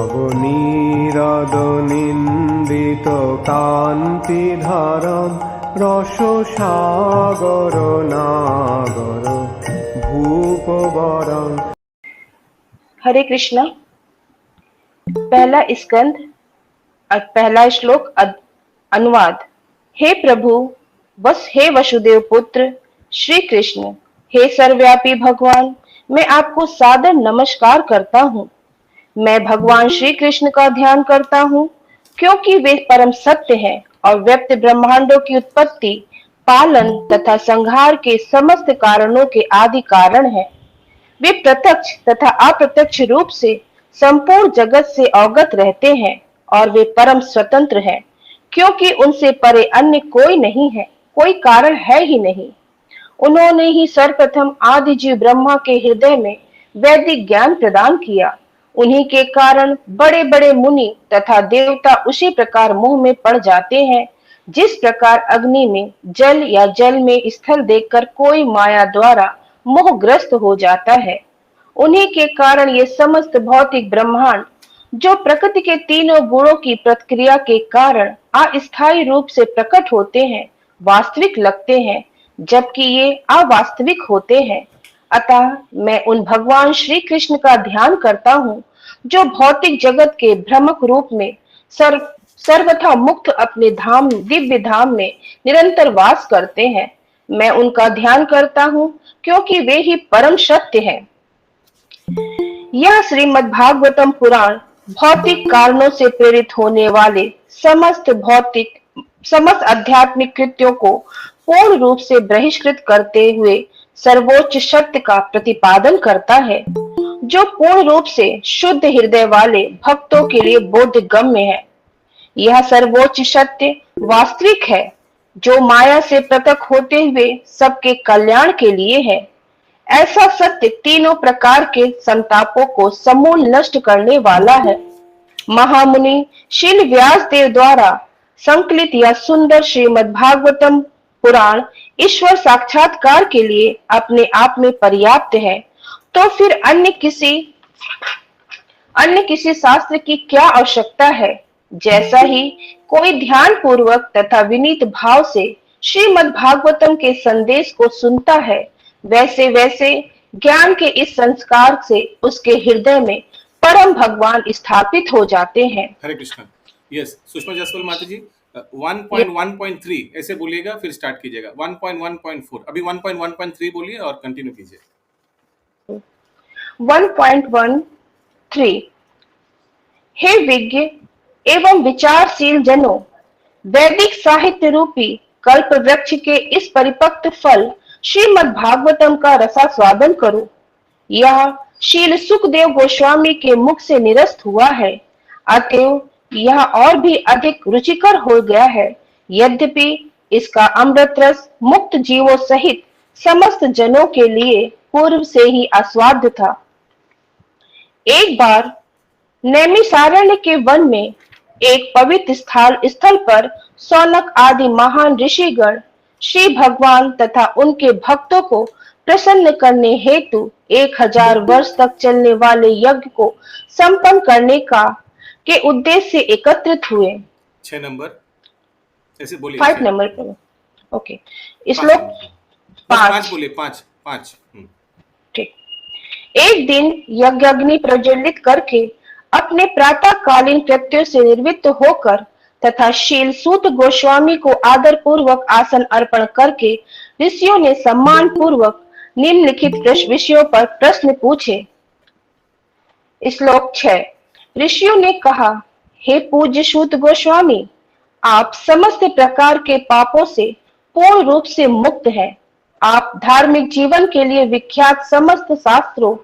নবনীরদ নিন্দিত কান্তিধারম রস সাগর নাগর ভূপবরম। हरे कृष्णा। पहला स्कंद पहला श्लोक अनुवाद। हे प्रभु हे वसुदेव पुत्र श्री कृष्ण, हे सर्वव्यापी भगवान, मैं आपको सादर नमस्कार करता हूँ। मैं भगवान श्री कृष्ण का ध्यान करता हूँ क्योंकि वे परम सत्य हैं और व्यक्त ब्रह्मांडों की उत्पत्ति, पालन तथा संहार के समस्त कारणों के आदि कारण हैं। वे प्रत्यक्ष तथा अप्रत्यक्ष रूप से संपूर्ण जगत से अवगत रहते हैं और वे परम स्वतंत्र हैं क्योंकि उनसे परे अन्य कोई नहीं है, कोई कारण है ही नहीं। उन्होंने ही सर्वप्रथम आदि जीव ब्रह्मा के हृदय में वैदिक ज्ञान प्रदान किया। उन्हीं के कारण बड़े बड़े मुनि तथा देवता उसी प्रकार मोह में पड़ जाते हैं जिस प्रकार अग्नि में जल या जल में स्थल देखकर कोई माया द्वारा मोहग्रस्त हो जाता है। उन्हीं के कारण ये समस्त भौतिक ब्रह्मांड जो प्रकृति के तीनों गुणों की प्रतिक्रिया के कारण अस्थायी रूप से प्रकट होते हैं, वास्तविक लगते हैं जबकि ये अवास्तविक होते हैं। अतः मैं उन भगवान श्री कृष्ण का ध्यान करता हूँ जो भौतिक जगत के भ्रमक रूप में सर्वथा मुक्त अपने धाम दिव्य धाम में निरंतर वास करते हैं। मैं उनका ध्यान करता हूँ क्योंकि वे ही परम सत्य हैं। यह श्रीमद् भागवतम पुराण भौतिक कारणों से प्रेरित होने वाले समस्त आध्यात्मिक कृत्यों को पूर्ण रूप से बहिष्कृत करते हुए सर्वोच्च सत्य का प्रतिपादन करता है जो पूर्ण रूप से शुद्ध हृदय वाले भक्तों के लिए बोधगम्य है। यह सर्वोच्च सत्य वास्तविक है जो माया से पृथक होते हुए सबके कल्याण के लिए है। ऐसा सत्य तीनों प्रकार के संतापों को समूल नष्ट करने वाला है। महामुनि शील व्यास देव द्वारा संकलित यह सुंदर श्रीमद् भागवतम पुराण ईश्वर साक्षात्कार के लिए अपने आप में पर्याप्त है, तो फिर अन्य किसी शास्त्र की क्या आवश्यकता है। जैसा ही कोई ध्यान पूर्वक तथा विनीत भाव से श्रीमद् भागवतम के संदेश को सुनता है, वैसे वैसे ज्ञान के इस संस्कार से उसके हृदय में परम भगवान स्थापित हो जाते हैं। हरे कृष्ण। यस, सुषमा जायसवाल माता जी 1.1.3 ऐसे बोलिएगा, फिर स्टार्ट कीजिएगा। 1.1.4 अभी 1.1.3 बोलिए और कंटिन्यू कीजिए। 1.13 हे विज्ञ एवं विचारशील जनों, वैदिक साहित्य रूपी कल्प वृक्ष के इस परिपक्व फल श्रीमद् भागवतम का रसास्वादन करो। यह शील सुखदेव गोस्वामी के मुख से निरस्त हुआ है, अतएव यह और भी अधिक रुचिकर हो गया है। यद्यपि इसका अमृत रस मुक्त जीवों सहित समस्त जनों के लिए पूर्व से ही आस्वाद्य था। एक बार नैमिषारण्य के वन में एक पवित्र स्थल पर सौनक आदि महान ऋषिगण श्री भगवान तथा उनके भक्तों को प्रसन्न करने हेतु 1000 वर्ष तक चलने वाले यज्ञ को संपन्न करने के उद्देश्य से एकत्रित हुए। 6 नंबर ऐसे बोलिए। 5 नंबर पे ओके। श्लोक 5 बोलिए। 5 ठीक। एक दिन यज्ञ अग्नि प्रज्वलित करके अपने प्रातःकालीन कृत्यों से निवृत्त होकर तथा शील सूत गोस्वामी को आदर पूर्वक आसन अर्पण करके ऋषियों ने सम्मान पूर्वक निम्नलिखित विषयों पर प्रश्न पूछे। श्लोक 6 ऋषियों ने कहा, हे पूज्य सूत गोस्वामी, आप समस्त प्रकार के पापों से पूर्ण रूप से मुक्त हैं। आप धार्मिक जीवन के लिए विख्यात समस्त शास्त्रों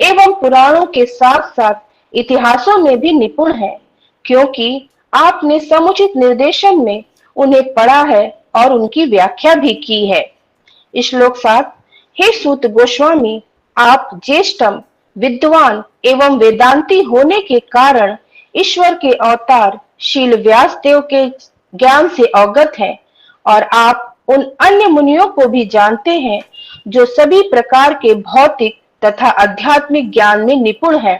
एवं पुराणों के साथ साथ इतिहासों में भी निपुण हैं, क्योंकि आपने समुचित निर्देशन में उन्हें पढ़ा है और उनकी व्याख्या भी की है। श्लोक 7 हे सूत गोस्वामी, आप ज्येष्ठम विद्वान एवं वेदांती होने के कारण ईश्वर के अवतार शील व्यास देव के ज्ञान से अवगत हैं और आप उन अन्य मुनियों को भी जानते हैं जो सभी प्रकार के भौतिक तथा आध्यात्मिक ज्ञान में निपुण हैं।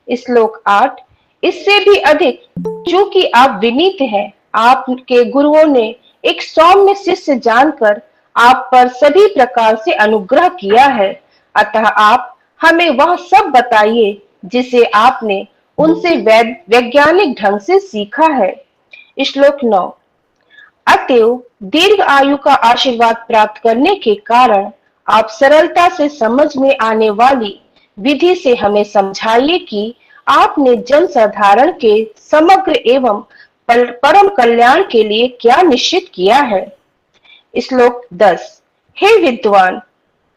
श्लोक 8, इससे भी अधिक, चूंकि आप विनीत हैं, आपके गुरुओं ने एक सौम्य शिष्य जानकर आप पर सभी प्रकार से अनुग्रह किया है, अतः आप हमें वह सब बताइए जिसे आपने उनसे वैज्ञानिक ढंग से सीखा है। श्लोक 9, अतएव दीर्घ आयु का आशीर्वाद प्राप्त करने के कारण आप सरलता से समझ में आने वाली विधि से हमें समझाइए कि आपने जन साधारण के समग्र एवं परम कल्याण के लिए क्या निश्चित किया है। श्लोक 10, हे विद्वान,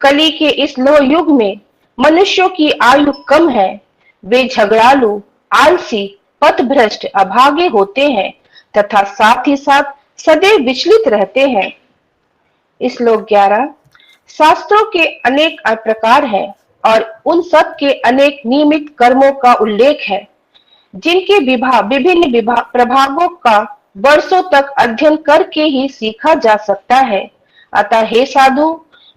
कली के इस लोह युग में मनुष्यों की आयु कम है, वे झगड़ालू, आलसी, पथभ्रष्ट, अभागे होते हैं तथा साथ ही साथ सदैव विचलित रहते हैं। श्लोक 11, शास्त्रों के अनेक प्रकार हैं और उन सब के अनेक नियमित कर्मों का उल्लेख है, जिनके विभिन्न प्रभागों का वर्षों तक अध्ययन करके ही सीखा जा सकता है। अतः हे साधु,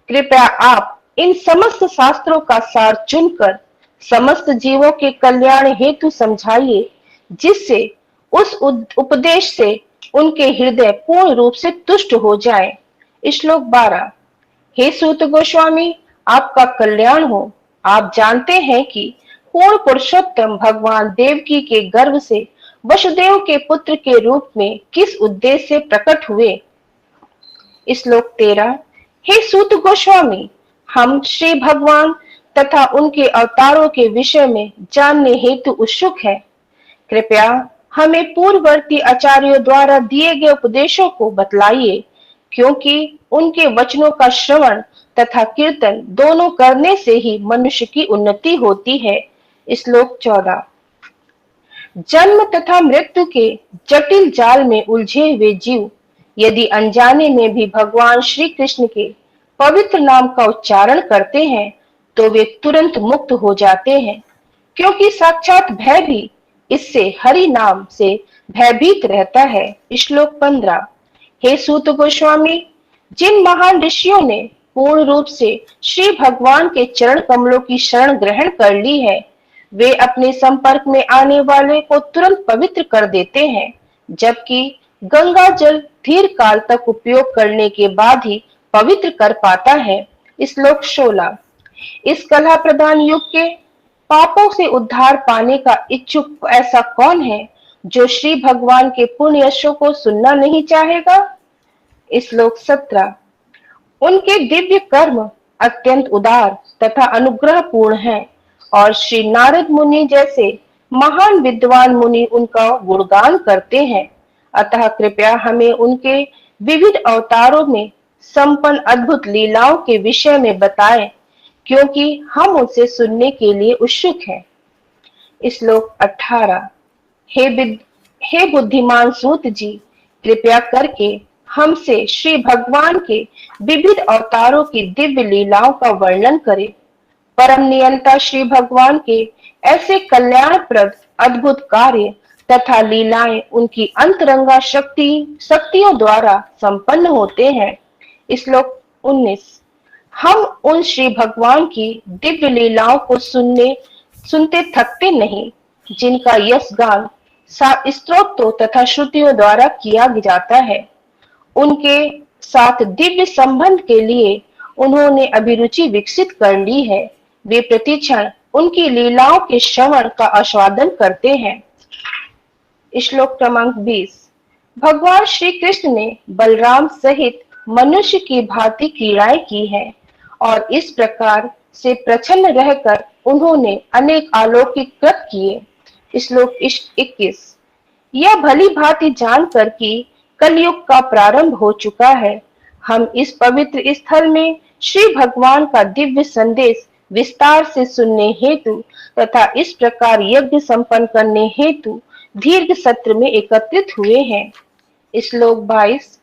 कृपया आप इन समस्त शास्त्रों का सार चुनकर समस्त जीवों के कल्याण हेतु समझाइए, जिससे उस उपदेश से उनके हृदय पूर्ण रूप से तुष्ट हो जाए। श्लोक 12, हे सूत गोस्वामी, आपका कल्याण हो। आप जानते हैं कि पूर्ण पुरुषोत्तम भगवान देवकी के गर्भ से वसुदेव के पुत्र के रूप में किस उद्देश्य से प्रकट हुए। श्लोक 13, हे सूत गोस्वामी, हम श्री भगवान तथा उनके अवतारों के विषय में जानने हेतु उत्सुक हैं। कृपया हमें पूर्ववर्ती आचार्यों द्वारा दिए गए उपदेशों को बतलाइए, क्योंकि उनके वचनों का श्रवण तथा कीर्तन दोनों करने से ही मनुष्य की उन्नति होती है। श्लोक 14, जन्म तथा मृत्यु के जटिल जाल में उलझे हुए जीव यदि अनजाने में भी भगवान श्री कृष्ण के पवित्र नाम का उच्चारण करते हैं तो वे तुरंत मुक्त हो जाते हैं, क्योंकि साक्षात भय भी इससे हरि नाम से भयभीत रहता है। श्लोक 15, हे सूत गोस्वामी, जिन महान ऋषियों ने पूर्ण रूप से श्री भगवान के चरण कमलों की शरण ग्रहण कर ली है, वे अपने संपर्क में आने वाले को तुरंत पवित्र कर देते हैं, जबकि गंगा जल दीर्घ काल तक उपयोग करने के बाद ही पवित्र कर पाता है। श्लोक 16, इस कलह प्रधान युग के पापों से उद्धार पाने का इच्छुक ऐसा कौन है जो श्री भगवान के पुण्य यशों को सुनना नहीं चाहेगा। श्लोक 17, उनके दिव्य कर्म अत्यंत उदार तथा अनुग्रह पूर्ण हैं और श्री नारद मुनि जैसे महान विद्वान मुनि उनका गुणगान करते हैं। अतः कृपया हमें उनके विविध अवतारों में संपन्न अद्भुत लीलाओं के विषय में बताएं, क्योंकि हम उनसे सुनने के लिए उत्सुक हैं। श्लोक 18, हे बुद्धिमान सूत जी, कृपया करके हमसे श्री भगवान के विविध अवतारों की दिव्य लीलाओं का वर्णन करें। परम नियंता श्री भगवान के ऐसे कल्याणप्रद अद्भुत कार्य तथा लीलाएं उनकी अंतरंगा शक्तियों द्वारा संपन्न होते हैं। श्लोक 19, हम उन श्री भगवान की दिव्य लीलाओं को सुनते थकते नहीं, जिनका यश गान स्तोत्रों तथा श्रुतियों द्वारा किया जाता है। उनके साथ दिव्य संबंध के लिए उन्होंने अभिरुचि विकसित कर ली है। वे प्रतिक्षण उनकी लीलाओं के श्रवण का आस्वादन करते हैं। श्लोक क्रमांक 20, भगवान श्री कृष्ण ने बलराम सहित मनुष्य की भांति क्रीड़ाएं की हैं और इस प्रकार से प्रसन्न रहकर उन्होंने अनेक अलौकिक कृत किए। श्लोक 21, यह भली भांति जानकर कि कलयुग का प्रारंभ हो चुका है, हम इस पवित्र स्थल में श्री भगवान का दिव्य संदेश विस्तार से सुनने हेतु तथा इस प्रकार यज्ञ संपन्न करने हेतु दीर्घ सत्र में एकत्रित हुए हैं। श्लोक 22,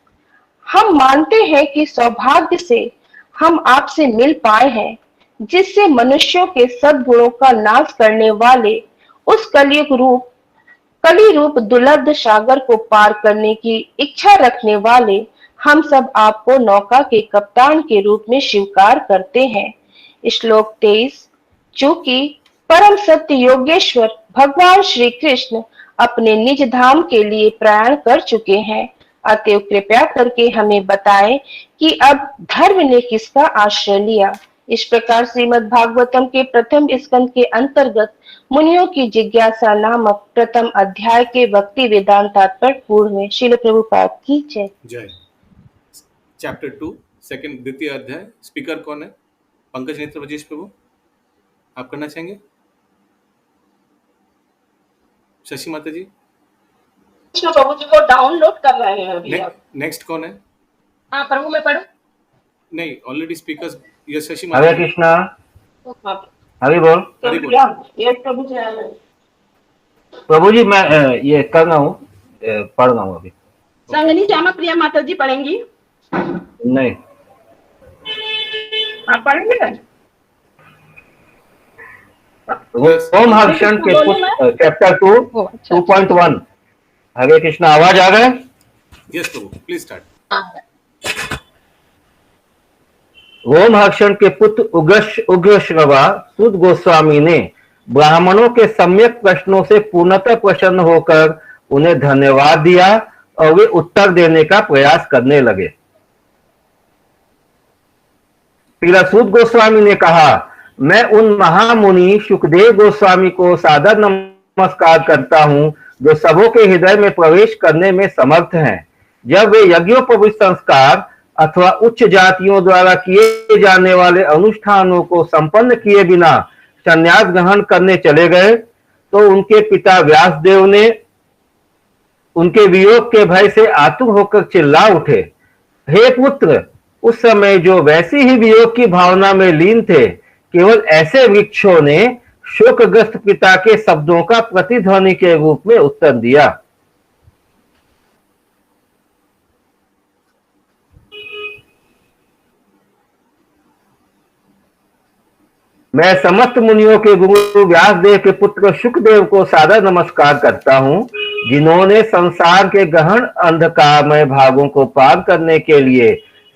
हम मानते हैं कि सौभाग्य से हम आपसे मिल पाए हैं, जिससे मनुष्यों के सद्गुणों का नाश करने वाले उस कली रूप दुर्लभ सागर को पार करने की इच्छा रखने वाले हम सब आपको नौका के कप्तान के रूप में स्वीकार करते हैं। श्लोक 23, चूंकि परम सत्य योगेश्वर भगवान श्री कृष्ण अपने निज धाम के लिए प्रयाण कर चुके हैं। अतएव कृपया करके हमें बताएं कि अब धर्म ने किसका आश्रय लिया। इस प्रकार श्रीमद् भागवतम के प्रथम स्कंद के अंतर्गत मुनियों की जिज्ञासा नामक प्रथम अध्याय के भक्ति वेदांत तात्पर्य पूर्ण हुए। श्रील प्रभुपाद की जय। जय। चैप्टर 2 सेकंड द्वितीय अध्याय। स्पीकर कौन है? पंकज नेत्र वजीश प्रभु, आप करना चाहेंगे? शशि माता जी। कृष्ण प्रभु जी को डाउनलोड कर रहे हैं अभी आप। नेक्स्ट कौन है? हाँ प्रभु मैं पढ़ूं? नहीं, ऑलरेडी स्पीकर्स। यस शशि माता हरे जी। कृष्णा। हाँ, हरि बोल। हरि बोल। ये प्रभु जी आए हैं। प्रभु जी मैं ये कर रहा हूँ, पढ़ रहा हूँ अभी। संगनी श्यामा प्रिया माता जी पढ़ेंगी? नहीं, आप पढ़ेंगे ना? ओम हर्षण के पुत्र चैप्टर 2 2.1। हरे कृष्णा। आवाज आ रहा है? Yes Prabhu, please start. ओम हर्षण के पुत्र उग्र श्रवा सुद गोस्वामी ने ब्राह्मणों के सम्यक प्रश्नों से पूर्णतः प्रसन्न होकर उन्हें धन्यवाद दिया और वे उत्तर देने का प्रयास करने लगे। सुद गोस्वामी ने कहा, मैं उन महामुनि सुखदेव गोस्वामी को सादर नमस्कार करता हूं जो सबों के हृदय में प्रवेश करने में समर्थ हैं। जब वे यज्ञोपवीत संस्कार अथवा उच्च जातियों द्वारा किए जाने वाले अनुष्ठानों को संपन्न किए बिना संन्यास ग्रहण करने चले गए तो उनके पिता व्यासदेव ने उनके वियोग के भय से आतुर होकर चिल्ला उठे, हे पुत्र, उस समय जो वैसी ही वियोग की भावना में लीन थे, केवल ऐसे वृक्षों ने शोकग्रस्त पिता के शब्दों का प्रतिध्वनि के रूप में उत्तर दिया। मैं समस्त मुनियों के गुरु व्यासदेव के पुत्र शुकदेव को सादर नमस्कार करता हूं, जिन्होंने संसार के गहन अंधकारमय भागों को पार करने के लिए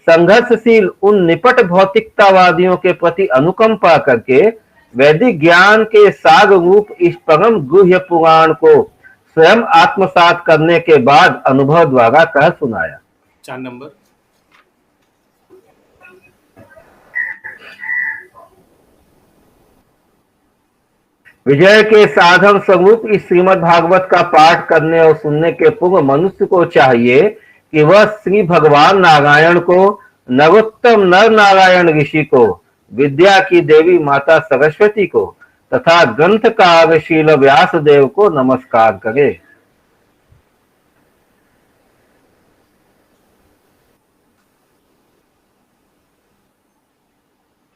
संघर्षशील उन निपट भौतिकतावादियों के प्रति अनुकंपा करके वैदिक ज्ञान के सार रूप इस परम गुह्य पुराण को स्वयं आत्मसात करने के बाद अनुभव द्वारा कह सुनाया। 4 नंबर। विजय के साधन स्वरूप इस श्रीमद् भागवत का पाठ करने और सुनने के पूर्व मनुष्य को चाहिए कि वह श्री भगवान नारायण को, नरोत्तम नर नारायण ऋषि को, विद्या की देवी माता सरस्वती को तथा ग्रंथकार शील व्यासदेव को नमस्कार करे।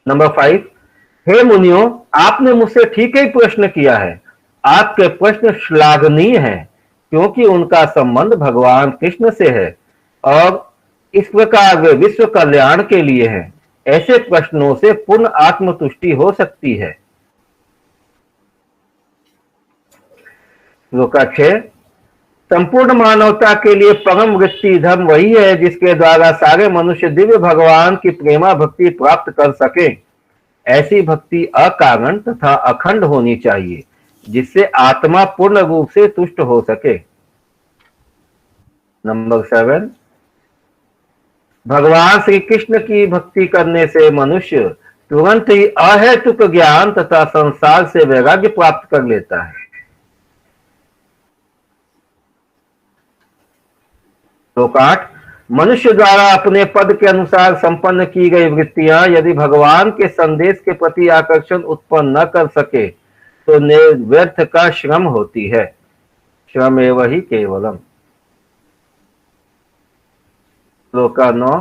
नंबर 5। हे मुनियों, आपने मुझसे ठीक ही प्रश्न किया है। आपके प्रश्न श्लाघनीय हैं क्योंकि उनका संबंध भगवान कृष्ण से है और इस प्रकार वे विश्व कल्याण के लिए हैं। ऐसे प्रश्नों से पूर्ण आत्मतुष्टि हो सकती है। श्लोक 6। संपूर्ण मानवता के लिए परम वृत्ति धर्म वही है जिसके द्वारा सारे मनुष्य दिव्य भगवान की प्रेमा भक्ति प्राप्त कर सके। ऐसी भक्ति अकारण तथा अखंड होनी चाहिए जिससे आत्मा पूर्ण रूप से तुष्ट हो सके। नंबर 7। भगवान श्री कृष्ण की भक्ति करने से मनुष्य तुरंत ही अहेतुक ज्ञान तथा संसार से वैराग्य प्राप्त कर लेता है। श्लोक 8। मनुष्य द्वारा अपने पद के अनुसार संपन्न की गई वृत्तियां यदि भगवान के संदेश के प्रति आकर्षण उत्पन्न न कर सके तो व्यर्थ का श्रम होती है। श्रम एवं ही केवलम। श्लोक 9।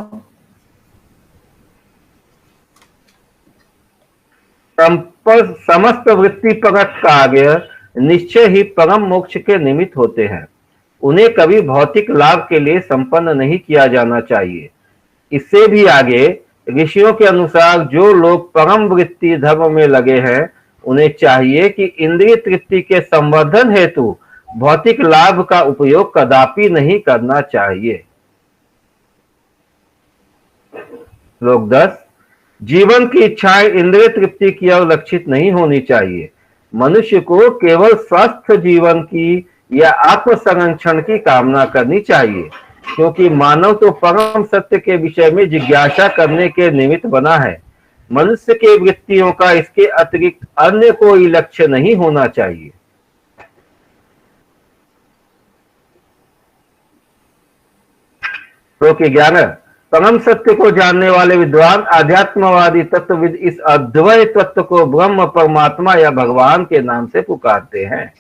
समस्त वृत्ति परक कार्य निश्चय ही परम मोक्ष के निमित्त होते हैं। उन्हें कभी भौतिक लाभ के लिए संपन्न नहीं किया जाना चाहिए। इससे भी आगे ऋषियों के अनुसार जो लोग परम वृत्ति धर्म में लगे हैं उन्हें चाहिए कि इंद्रिय तृप्ति के संवर्धन हेतु भौतिक लाभ का उपयोग कदापि नहीं करना चाहिए। श्लोक 10। जीवन की इच्छाएं इंद्रिय तृप्ति की ओर लक्षित नहीं होनी चाहिए। मनुष्य को केवल स्वस्थ जीवन की या आत्म संरक्षण की कामना करनी चाहिए, क्योंकि मानव तो परम सत्य के विषय में जिज्ञासा करने के निमित्त बना है। मनुष्य के वृत्तियों का इसके अतिरिक्त अन्य कोई लक्ष्य नहीं होना चाहिए। श्लोक 11। परम सत्य को जानने वाले विद्वान आध्यात्मवादी तत्वविद इस अद्वय तत्व को ब्रह्म, परमात्मा या भगवान के नाम से पुकारते हैं।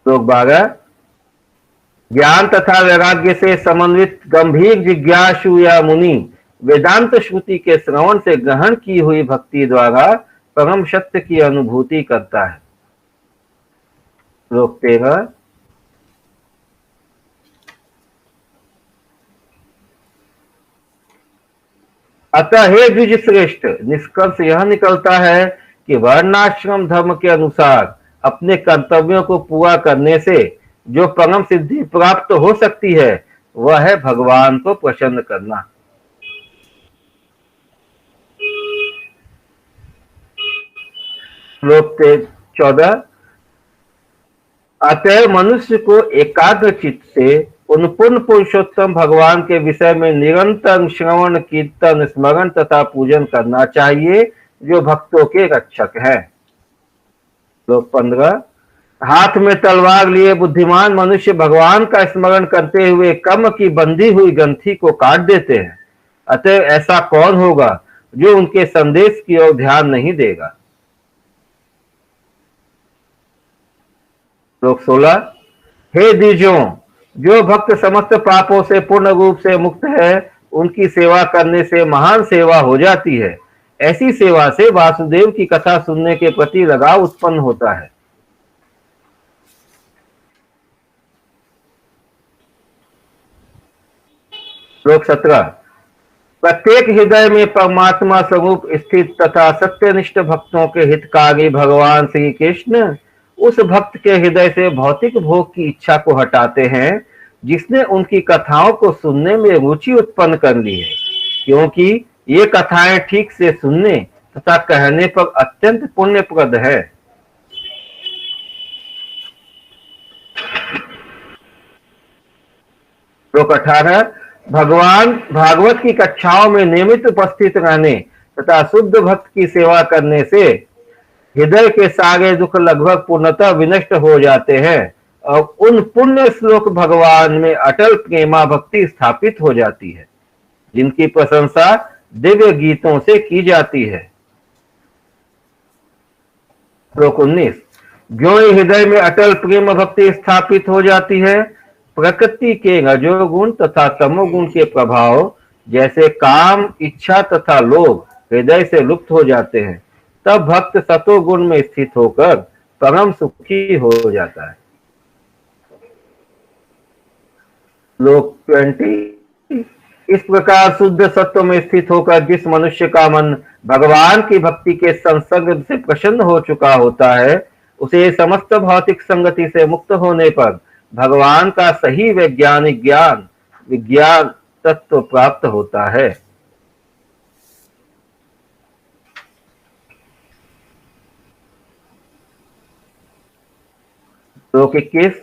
श्लोक 12। ज्ञान तथा वैराग्य से समन्वित गंभीर जिज्ञासु या मुनि वेदांत श्रुति के श्रवण से ग्रहण की हुई भक्ति द्वारा परम सत्य की अनुभूति करता है। श्लोक 13। अतः हे द्विज श्रेष्ठ, निष्कर्ष यह निकलता है कि वर्णाश्रम धर्म के अनुसार अपने कर्तव्यों को पूरा करने से जो परम सिद्धि प्राप्त हो सकती है वह है भगवान को प्रसन्न करना। श्लोक 14। अतः मनुष्य को एकाग्र चित्त से उन पूर्ण पुरुषोत्तम भगवान के विषय में निरंतर श्रवण, कीर्तन, स्मरण तथा पूजन करना चाहिए, जो भक्तों के रक्षक हैं। श्लोक 15। हाथ में तलवार लिए बुद्धिमान मनुष्य भगवान का स्मरण करते हुए कर्म की बंधी हुई ग्रंथि को काट देते हैं। अतः ऐसा कौन होगा जो उनके संदेश की ओर ध्यान नहीं देगा। श्लोक 16। हे द्विजों, जो भक्त समस्त पापों से पूर्ण रूप से मुक्त है, उनकी सेवा करने से महान सेवा हो जाती है। ऐसी सेवा से वासुदेव की कथा सुनने के प्रति लगाव उत्पन्न होता है। श्लोक 17। प्रत्येक हृदय में परमात्मा स्वरूप स्थित तथा सत्यनिष्ठ भक्तों के हितकारी भगवान श्री कृष्ण उस भक्त के हृदय से भौतिक भोग की इच्छा को हटाते हैं जिसने उनकी कथाओं को सुनने में रुचि उत्पन्न कर ली है, क्योंकि ये कथाएं ठीक से सुनने तथा कहने पर अत्यंत पुण्यप्रद है। श्लोक 18। भगवान भागवत की कक्षाओं में नियमित उपस्थित रहने तथा शुद्ध भक्त की सेवा करने से हृदय के सारे दुख लगभग पूर्णतः विनष्ट हो जाते हैं और उन पुण्य श्लोक भगवान में अटल प्रेमा भक्ति स्थापित हो जाती है, जिनकी प्रशंसा दिव्य गीतों से की जाती है। श्लोक 19। जो हृदय में अटल प्रेम भक्ति स्थापित हो जाती है, प्रकृति के रजोगुण तथा तमोगुण के प्रभाव जैसे काम, इच्छा तथा लोभ हृदय से लुप्त हो जाते हैं, तब भक्त सतोगुण में स्थित होकर परम सुखी हो जाता है। श्लोक 20। इस प्रकार शुद्ध सत्व में स्थित होकर जिस मनुष्य का मन भगवान की भक्ति के संसर्ग से प्रसन्न हो चुका होता है, उसे समस्त भौतिक संगति से मुक्त होने पर भगवान का सही वैज्ञानिक विज्ञान तत्व प्राप्त होता है। श्लोक 21।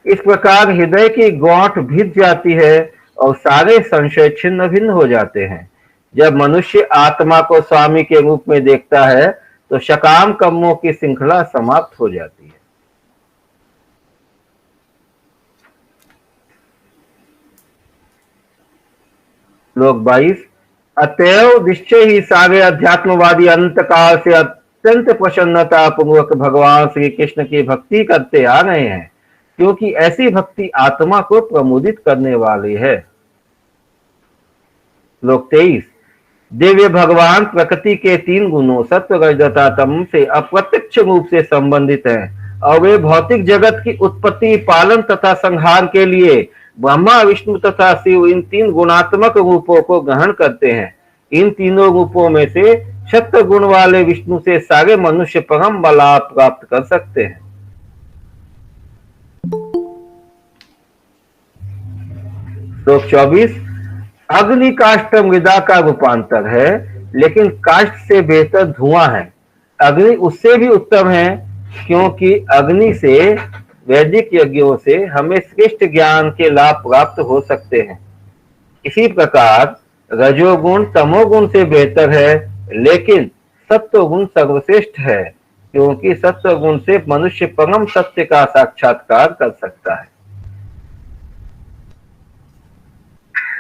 इस प्रकार हृदय की गांठ भिद जाती है और सारे संशय छिन्न भिन्न हो जाते हैं। जब मनुष्य आत्मा को स्वामी के रूप में देखता है तो सकाम कर्मों की श्रृंखला समाप्त हो जाती है। श्लोक 22। अतएव निश्चय ही सारे अध्यात्मवादी अनंत काल से अत्यंत प्रसन्नता पूर्वक भगवान श्री कृष्ण की भक्ति करते आ रहे हैं, क्योंकि ऐसी भक्ति आत्मा को प्रमोदित करने वाली है। श्लोक 23। दिव्य भगवान प्रकृति के 3 गुणों सत्व, रज तथा तम से अप्रत्यक्ष रूप से संबंधित हैं और वे भौतिक जगत की उत्पत्ति, पालन तथा संहार के लिए ब्रह्मा, विष्णु तथा शिव इन 3 गुणात्मक रूपों को ग्रहण करते हैं। इन तीनों रूपों में से सत्व गुण वाले विष्णु से सारे मनुष्य परम लाभ प्राप्त कर सकते हैं। श्लोक 24। अग्नि काष्ठ मृदा का रूपांतर है, लेकिन काष्ठ से बेहतर धुआं है। अग्नि उससे भी उत्तम है, क्योंकि अग्नि से, वैदिक यज्ञों से हमें श्रेष्ठ ज्ञान के लाभ प्राप्त हो सकते हैं। इसी प्रकार रजोगुण तमोगुण से बेहतर है, लेकिन सत्वगुण सर्वश्रेष्ठ है, क्योंकि सत्वगुण से मनुष्य परम सत्य का साक्षात्कार कर सकता है।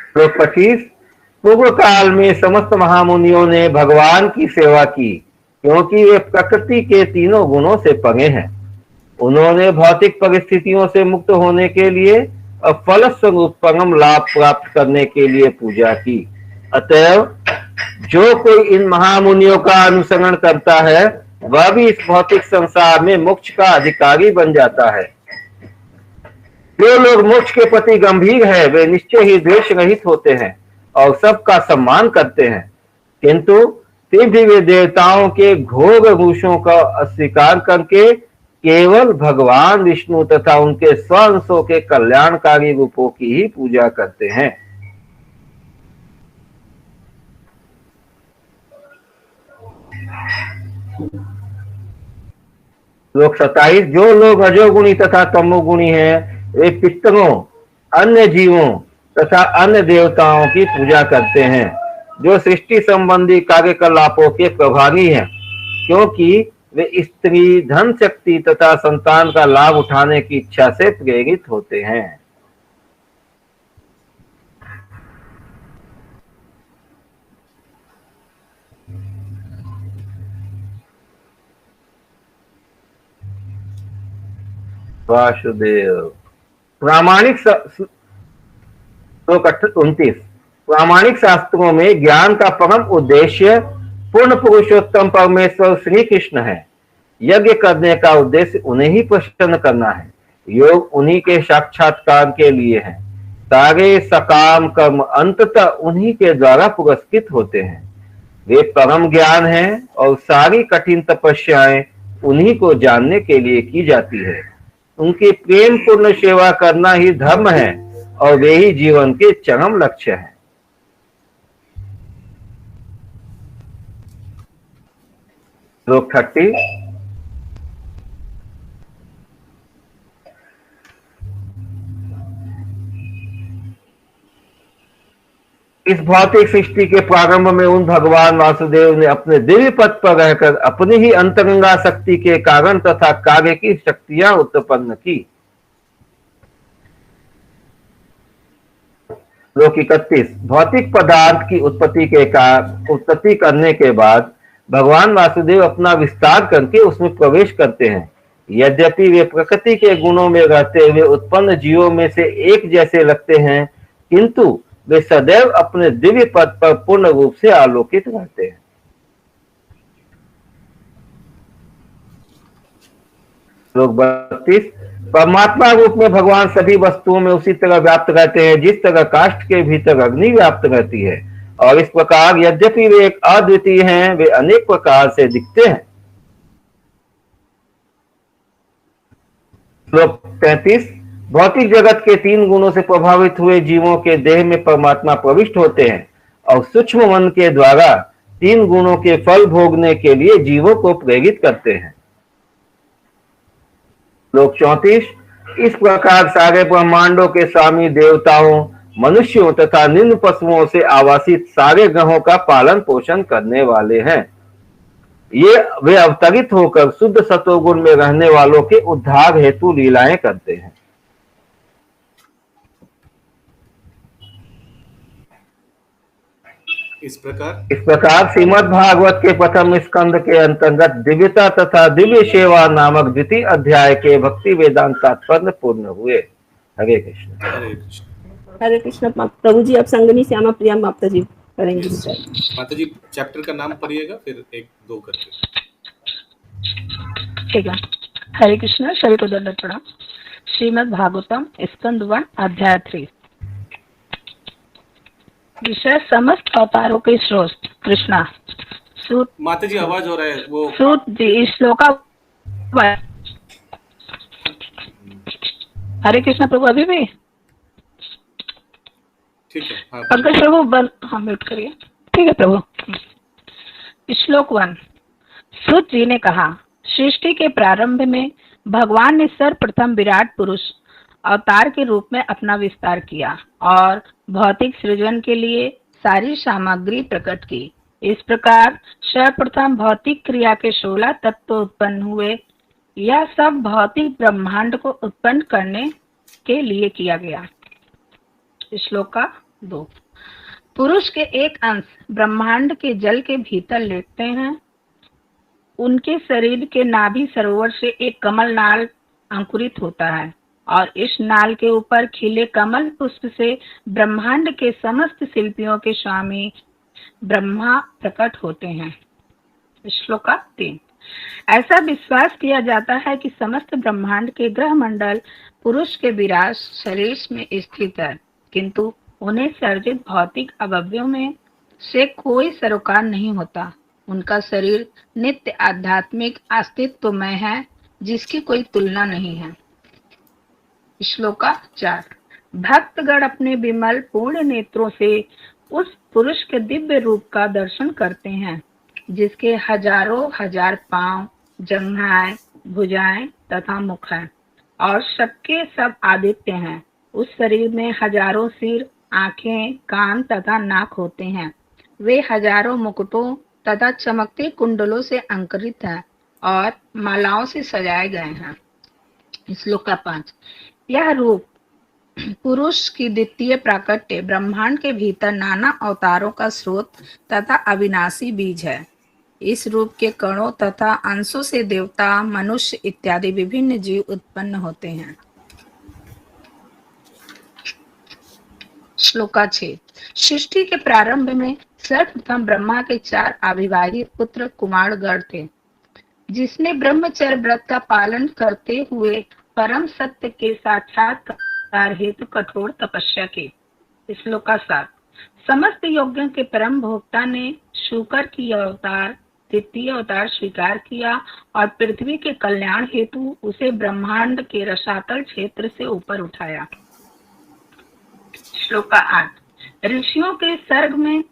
श्लोक 25। पूर्व काल में समस्त महामुनियों ने भगवान की सेवा की, क्योंकि वे प्रकृति के तीनों गुणों से परे हैं। उन्होंने भौतिक परिस्थितियों से मुक्त होने के लिए और फलस्वरूप परम लाभ प्राप्त करने के लिए पूजा की। अतएव जो कोई इन महामुनियों का अनुसरण करता है, वह भी इस भौतिक संसार में मोक्ष का अधिकारी बन जाता है। जो लोग मोक्ष के प्रति गंभीर है, वे निश्चय ही द्वेष रहित होते हैं और सबका सम्मान करते हैं, किंतु फिर भी वे देवताओं के घोर रूपों का अस्वीकार करके केवल भगवान विष्णु तथा उनके स्वअंशों के कल्याणकारी रूपों की ही पूजा करते हैं। श्लोक 27। जो लोग रजोगुणी तथा तमोगुणी हैं, वे पितरों, अन्य जीवों तथा अन्य देवताओं की पूजा करते हैं, जो सृष्टि संबंधी कार्यकलापों के प्रभारी हैं, क्योंकि वे स्त्री, धन शक्ति तथा संतान का लाभ उठाने की इच्छा से प्रेरित होते हैं। वासुदेव। प्रामाणिक श्लोक 29। प्रामाणिक शास्त्रों में ज्ञान का परम उद्देश्य पूर्ण पुरुषोत्तम परमेश्वर श्री कृष्ण है। यज्ञ करने का उद्देश्य उन्हें ही प्रसन्न करना है। योग उन्हीं के साक्षात्कार के लिए है। सारे सकाम कर्म अंततः उन्हीं के द्वारा पुरस्कृत होते हैं। वे परम ज्ञान हैं और सारी कठिन तपस्याएं उन्हीं को जानने के लिए की जाती है। उनकी प्रेम पूर्ण सेवा करना ही धर्म है और वे ही जीवन के चरम लक्ष्य हैं। श्लोक 30। इस भौतिक सृष्टि के प्रारंभ में उन भगवान वासुदेव ने अपने दिव्य पद पर रहकर अपनी ही अंतरंगा शक्ति के कारण तथा कार्य की शक्तियां उत्पन्न की। श्लोक 31। भौतिक पदार्थ की उत्पत्ति करने के बाद भगवान वासुदेव अपना विस्तार करके उसमें प्रवेश करते हैं। यद्यपि वे प्रकृति के गुणों में रहते हुए उत्पन्न जीवों में से एक जैसे लगते हैं, किंतु वे सदैव अपने दिव्य पद पर पूर्ण रूप से आलोकित रहते हैं। श्लोक 32। परमात्मा रूप में भगवान सभी वस्तुओं में उसी तरह व्याप्त रहते हैं जिस तरह काष्ठ के भीतर अग्नि व्याप्त रहती है, और इस प्रकार यद्यपि वे एक अद्वितीय हैं, वे अनेक प्रकार से दिखते हैं। श्लोक 33। भौतिक जगत के तीन गुणों से प्रभावित हुए जीवों के देह में परमात्मा प्रविष्ट होते हैं और सूक्ष्म मन के द्वारा तीन गुणों के फल भोगने के लिए जीवों को प्रेरित करते हैं। श्लोक 34। इस प्रकार सारे ब्रह्मांडों के स्वामी देवताओं, मनुष्यों तथा निम्न पशुओं से आवासित सारे ग्रहों का पालन पोषण करने वाले हैं। ये वे अवतरित होकर शुद्ध सतोगुण में रहने वालों के उद्धार हेतु लीलाएं करते हैं। इस प्रकार श्रीमद् भागवत के प्रथम स्कंद के अंतर्गत दिव्यता तथा दिव्य सेवा नामक द्वितीय अध्याय के भक्ति वेदांत तात्पर्य पूर्ण हुए। हरे कृष्ण। हरे कृष्ण। हरे कृष्ण। प्रभु जी, आप संगनी श्यामा प्रिया माता जी करेंगे। माता जी चैप्टर का नाम पढ़िएगा, फिर एक दो करके। ठीक है। हरे कृष्ण। सभी को दंडवत प्रणाम। श्रीमद् भागवतम स्कंद 1 अध्याय 3। विषय समस्त अवतारों के स्रोत कृष्णा। सूत माता जी आवाज हो रहा है वो। सूत जी श्लोका। हरे कृष्ण प्रभु। अभी भी ठीक है। पंकज प्रभु हाँ म्यूट करिए। ठीक है प्रभु। श्लोक 1। सूत जी ने कहा, सृष्टि के प्रारंभ में भगवान ने सर्वप्रथम विराट पुरुष अवतार के रूप में अपना विस्तार किया और भौतिक सृजन के लिए सारी सामग्री प्रकट की। इस प्रकार सर्वप्रथम भौतिक क्रिया के 16 तत्व उत्पन्न हुए। यह सब भौतिक ब्रह्मांड को उत्पन्न करने के लिए किया गया। श्लोक का 2। पुरुष के एक अंश ब्रह्मांड के जल के भीतर लेटते हैं। उनके शरीर के नाभि सरोवर से एक कमल नाल अंकुरित होता है और इस नाल के ऊपर खिले कमल पुष्प से ब्रह्मांड के समस्त शिल्पियों के स्वामी ब्रह्मा प्रकट होते हैं। श्लोक का 3। ऐसा विश्वास किया जाता है कि समस्त ब्रह्मांड के ग्रह मंडल पुरुष के विराट शरीर में स्थित है, किंतु उन्हें सर्जित भौतिक अवयवों में से कोई सरोकार नहीं होता। उनका शरीर नित्य आध्यात्मिक अस्तित्वमय है, जिसकी कोई तुलना नहीं है। श्लोक का 4। भक्तगण अपने विमल पूर्ण नेत्रों से उस पुरुष के दिव्य रूप का दर्शन करते हैं, जिसके हजारों हजार पांव, जंघाएं, भुजाएं तथा मुख हैं और सबके सब आदित्य हैं। उस शरीर में हजारों सिर, आंखें, कान तथा नाक होते हैं। वे हजारों मुकुटों तथा चमकते कुंडलों से अंकुरित हैं और मालाओं से सजाए गए हैं। श्लोक का 5। यह रूप पुरुष की द्वितीय प्राकट्य ब्रह्मांड के भीतर नाना अवतारों का स्रोत तथा अविनाशी बीज है। इस रूप के कणों तथा अंशों से देवता, मनुष्य इत्यादि विभिन्न जीव उत्पन्न होते हैं। श्लोक 6। सृष्टि के प्रारंभ में सर्वप्रथम ब्रह्मा के 4 अविवाहित पुत्र कुमारगण थे, जिसने ब्रह्मचर्य व्रत का पालन करते हुए परम सत्य के साक्षात्कार हेतु कठोर तपस्या की। श्लोक का 7। समस्त यज्ञों के परम भोक्ता ने शुकर की अवतार द्वितीय अवतार स्वीकार किया और पृथ्वी के कल्याण हेतु उसे ब्रह्मांड के रसातल क्षेत्र से ऊपर उठाया। श्लोक का 8। ऋषियों के सर्ग में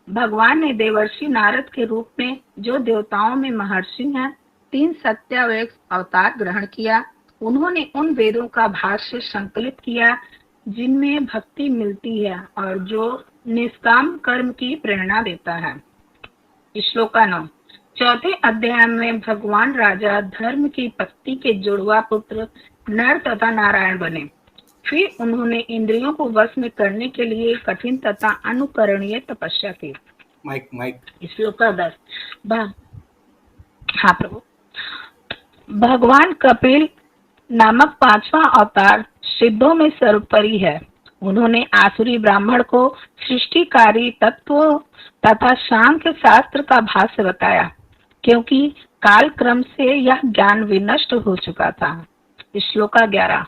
भगवान ने देवर्षि नारद के रूप में, जो देवताओं में महर्षि हैं, 3 सत्यावेश अवतार ग्रहण किया। उन्होंने उन वेदों का भाष्य संकलित किया जिनमें भक्ति मिलती है और जो निष्काम कर्म की प्रेरणा देता है। श्लोक का 9। चौथे अध्याय में भगवान राजा धर्म की पत्नी के जुड़वा पुत्र नर तथा नारायण बने। फिर उन्होंने इंद्रियों को वश में करने के लिए कठिन तथा अनुकरणीय तपस्या की। माइक श्लोक का 10। हाँ प्रभु। भगवान कपिल नामक 5वां अवतार सिद्धों में सर्वोपरि है। उन्होंने आसुरी ब्राह्मण को सृष्टिकारी तत्वों तथा सांख्य शास्त्र का भाष्य बताया, क्योंकि काल क्रम से यह ज्ञान विनष्ट हो चुका था। श्लोक का 11।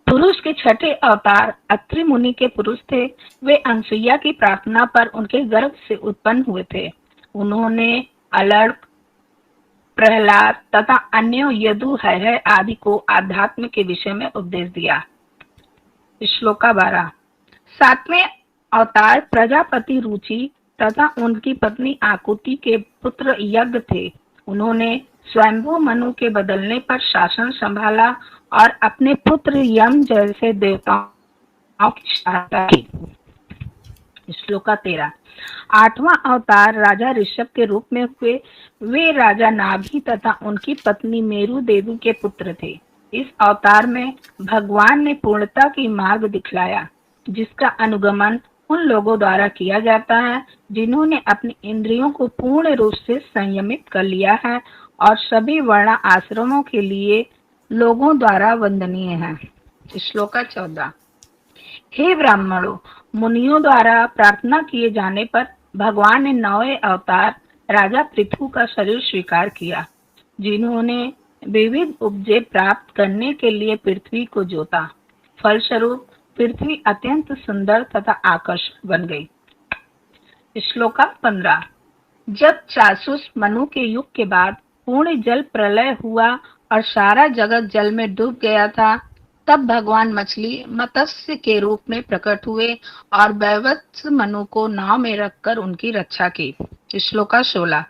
पुरुष के 6ठे अवतार अत्रि मुनि के पुरुष थे। वे अनसुईया की प्रार्थना पर उनके गर्भ से उत्पन्न हुए थे। उन्होंने अलर्क, प्रहलाद तथा अन्य यदु है आदि को आध्यात्म के विषय में उपदेश दिया। श्लोक का 12। 7वें अवतार प्रजापति रुचि तथा उनकी पत्नी आकुति के पुत्र यज्ञ थे। उन्होंने स्वयंभू मनु के बदलने पर शासन संभाला और अपने पुत्र यम जैसे देवताओं की सहायता की। श्लोक का 13। 8वां अवतार राजा ऋषभ के रूप में हुए। वे राजा नाभि तथा उनकी पत्नी मेरु देवी के पुत्र थे। इस अवतार में भगवान ने पूर्णता की मार्ग दिखलाया, जिसका अनुगमन उन लोगों द्वारा किया जाता है जिन्होंने अपनी इंद्रियों को पूर्ण रूप से संयमित कर लिया है और सभी वर्ण आश्रमों के लिए लोगों द्वारा वंदनीय है। श्लोक का 14। हे ब्राह्मणों, मुनियों द्वारा प्रार्थना किए जाने पर भगवान ने 9वें अवतार राजा पृथु का शरीर स्वीकार किया, जिन्होंने विविध उपजे प्राप्त करने के लिए पृथ्वी को जोता। फलस्वरूप पृथ्वी अत्यंत सुंदर तथा आकर्षक बन गई। श्लोक का 15। जब चासुस मनु के युग के बाद पूर्ण जल प्रलय हुआ और सारा जगत जल में डूब गया था, तब भगवान मछली मत्स्य के रूप में प्रकट हुए और वैवत्स मनु को नाव में रखकर उनकी रक्षा की। श्लोक का 16।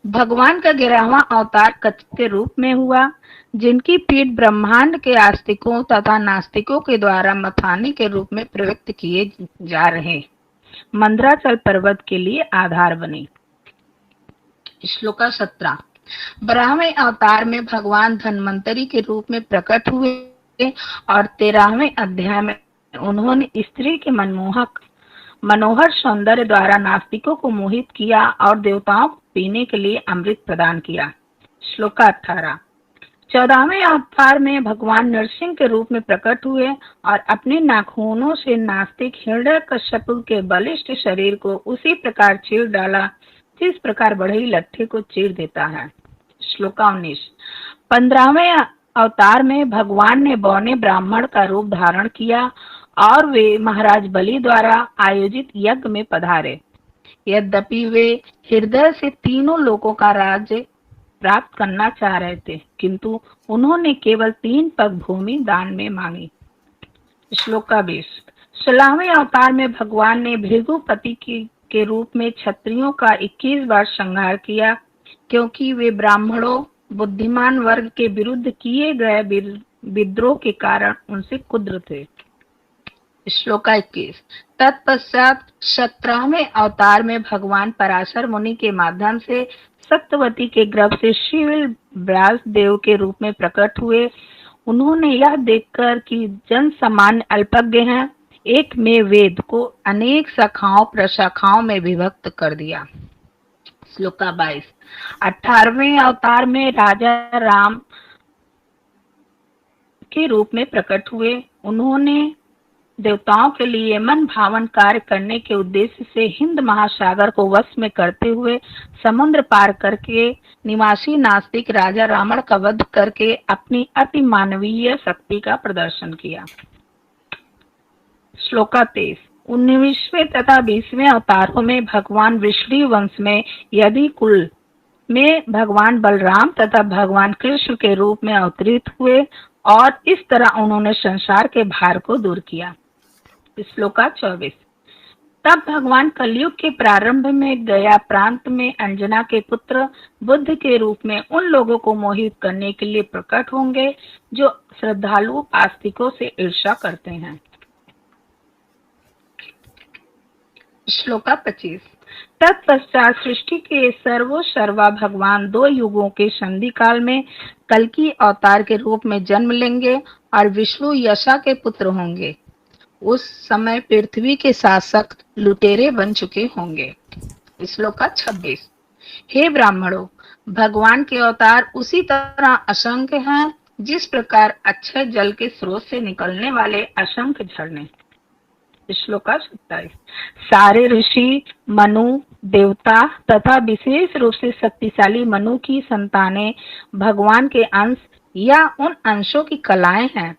भगवान का 11वां अवतार कच्छ के रूप में हुआ, जिनकी पीठ ब्रह्मांड के आस्तिकों तथा नास्तिकों के द्वारा मथाने के रूप में प्रयुक्त किए जा रहे मंदराचल पर्वत के लिए आधार बनी। श्लोका 17। 12वें अवतार में भगवान धन्वंतरी के रूप में प्रकट हुए और 13वें अध्याय में उन्होंने स्त्री के मनोहर सौंदर्य द्वारा नास्तिकों को मोहित किया और देवताओं को पीने के लिए अमृत प्रदान किया। श्लोका 18। 14वें अवतार में भगवान नरसिंह के रूप में प्रकट हुए और अपने नाखूनों से नास्तिक हिरण्यकश्यप के बलिष्ठ शरीर को उसी प्रकार चीर डाला जिस प्रकार बढ़ई लट्ठे को चीर देता है। श्लोका 19। 15वें अवतार में भगवान ने बौने ब्राह्मण का रूप धारण किया और वे महाराज बलि द्वारा आयोजित यज्ञ में पधारे। यद्यपि वे हृदय से तीनों लोकों का राज्य प्राप्त करना चाह रहे थे, किंतु उन्होंने केवल 3 पग भूमि दान में मांगी। श्लोका 20। 16वें अवतार में भगवान ने भृगुपति के रूप में क्षत्रियों का 21 बार संहार किया, क्योंकि वे ब्राह्मणों बुद्धिमान वर्ग के विरुद्ध किए गए विद्रोह के कारण उनसे कुद्र थे। श्लोका 21। तत्पश्चात 17वें अवतार में भगवान पराशर मुनि के माध्यम से सत्यवती के गर्भ से श्री व्यास देव के रूप में प्रकट हुए। उन्होंने यह देखकर कि जन सामान्य अल्पज्ञ हैं, एक में वेद को अनेक शाखाओं प्रशाखाओं में विभक्त कर दिया। श्लोका 22। 18वें अवतार में राजा राम के रूप में प्रकट हुए। उन्होंने देवताओं के लिए मन भावन कार्य करने के उद्देश्य से हिंद महासागर को वश में करते हुए समुद्र पार करके निवासी नास्तिक राजा रावण का वध करके अपनी अति मानवीय शक्ति का प्रदर्शन किया। श्लोका 23। 19वें तथा 20वें अवतारों में भगवान विष्णु वंश में यदि कुल में भगवान बलराम तथा भगवान कृष्ण के रूप में अवतरित हुए और इस तरह उन्होंने संसार के भार को दूर किया। श्लोका 24। तब भगवान कलयुग के प्रारंभ में गया प्रांत में अंजना के पुत्र बुद्ध के रूप में उन लोगों को मोहित करने के लिए प्रकट होंगे जो श्रद्धालु आस्तिकों से ईर्ष्या करते हैं। श्लोका 25। तत्पश्चात सृष्टि के सर्वा भगवान 2 युगों के संधि काल में कल्कि अवतार के रूप में जन्म लेंगे और विष्णु यशा के पुत्र होंगे। उस समय पृथ्वी के शासक लुटेरे बन चुके होंगे। श्लोका 26। हे ब्राह्मणों, भगवान के अवतार उसी तरह असंख्य हैं जिस प्रकार अक्षय जल के स्रोत से निकलने वाले असंख्य झरने। श्लोका 27। सारे ऋषि, मनु, देवता तथा विशेष रूप से शक्तिशाली मनु की संतानें भगवान के अंश या उन अंशों की कलाएं हैं।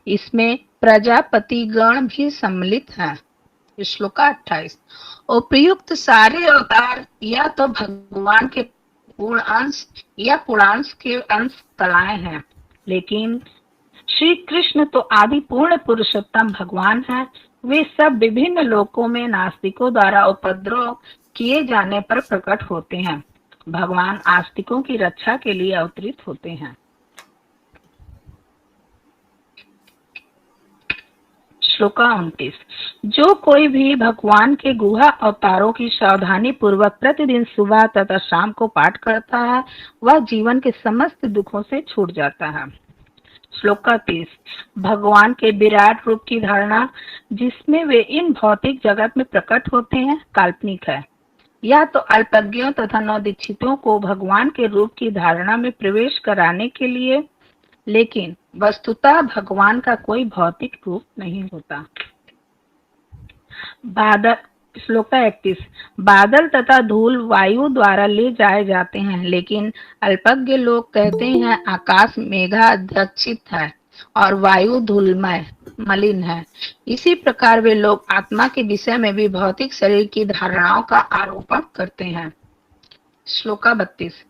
इसमें प्रजापति गण भी सम्मिलित हैं। श्लोका 28। उपयुक्त सारे अवतार या तो भगवान के पूर्ण अंश या पूर्णांश के अंश कलाएं हैं, लेकिन श्री कृष्ण तो आदि पूर्ण पुरुषोत्तम भगवान हैं। वे सब विभिन्न लोकों में नास्तिकों द्वारा उपद्रव किए जाने पर प्रकट होते हैं। भगवान आस्तिकों की रक्षा के लिए अवतरित होते हैं। श्लोका 29। जो कोई भी भगवान के गुहा अवतारों की सावधानी पूर्वक प्रतिदिन सुबह तथा शाम को पाठ करता है, वह जीवन के समस्त दुखों से छूट जाता है। श्लोका 30। भगवान के विराट रूप की धारणा जिसमें वे इन भौतिक जगत में प्रकट होते हैं काल्पनिक है। यह तो अल्पज्ञों तथा नवदीक्षितों को भगवान के रूप की धारणा में प्रवेश कराने के लिए, लेकिन वस्तुतः भगवान का कोई भौतिक रूप नहीं होता। बादल। श्लोका 31। बादल तथा धूल वायु द्वारा ले जाए जाते हैं, लेकिन अल्पज्ञ लोग कहते हैं आकाश मेघाध्यक्षित है और वायु धूलमय मलिन है। इसी प्रकार वे लोग आत्मा के विषय में भी भौतिक शरीर की धारणाओं का आरोपण करते हैं। श्लोका 32।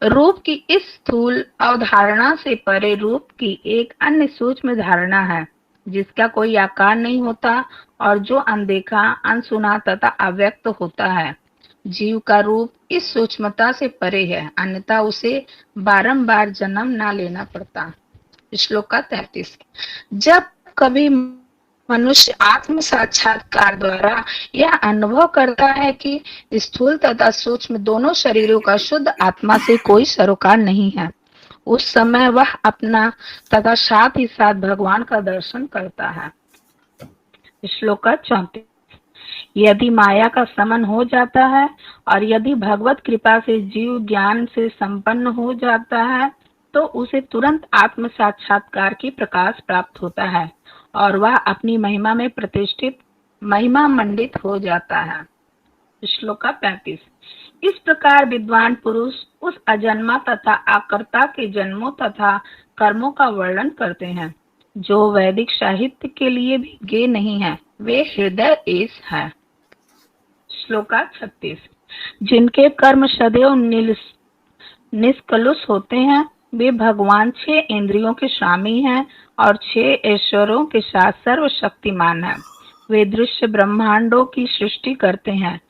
रूप की इस स्थूल अवधारणा से परे रूप की एक अन्य सूक्ष्म धारणा है जिसका कोई आकार नहीं होता और जो अनदेखा, अनसुना तथा अव्यक्त होता है। जीव का रूप इस सूक्ष्मता से परे है, अन्यथा उसे बारंबार जन्म ना लेना पड़ता। श्लोक का 33। जब कभी मनुष्य आत्म साक्षात्कार द्वारा यह अनुभव करता है कि स्थूल तथा सूक्ष्म दोनों शरीरों का शुद्ध आत्मा से कोई सरोकार नहीं है, उस समय वह अपना तथा साथ ही साथ भगवान का दर्शन करता है। श्लोक का 34। यदि माया का समन हो जाता है और यदि भगवत कृपा से जीव ज्ञान से संपन्न हो जाता है तो उसे तुरंत आत्म साक्षात्कार की प्रकाश प्राप्त होता है और वह अपनी महिमा में प्रतिष्ठित महिमा मंडित हो जाता है। श्लोक का 35। इस प्रकार विद्वान पुरुष उस अजन्मा तथा आकर्ता के जन्मों तथा कर्मों का वर्णन करते हैं जो वैदिक साहित्य के लिए भी ज्ञेय नहीं है, वे हृदय एस है। श्लोक का 36। जिनके कर्म सदैव निष्कलुष होते हैं वे भगवान 6 इंद्रियों के स्वामी हैं और 6 ऐश्वर्यों के साथ सर्वशक्तिमान हैं। वे दृश्य ब्रह्मांडों की सृष्टि करते हैं,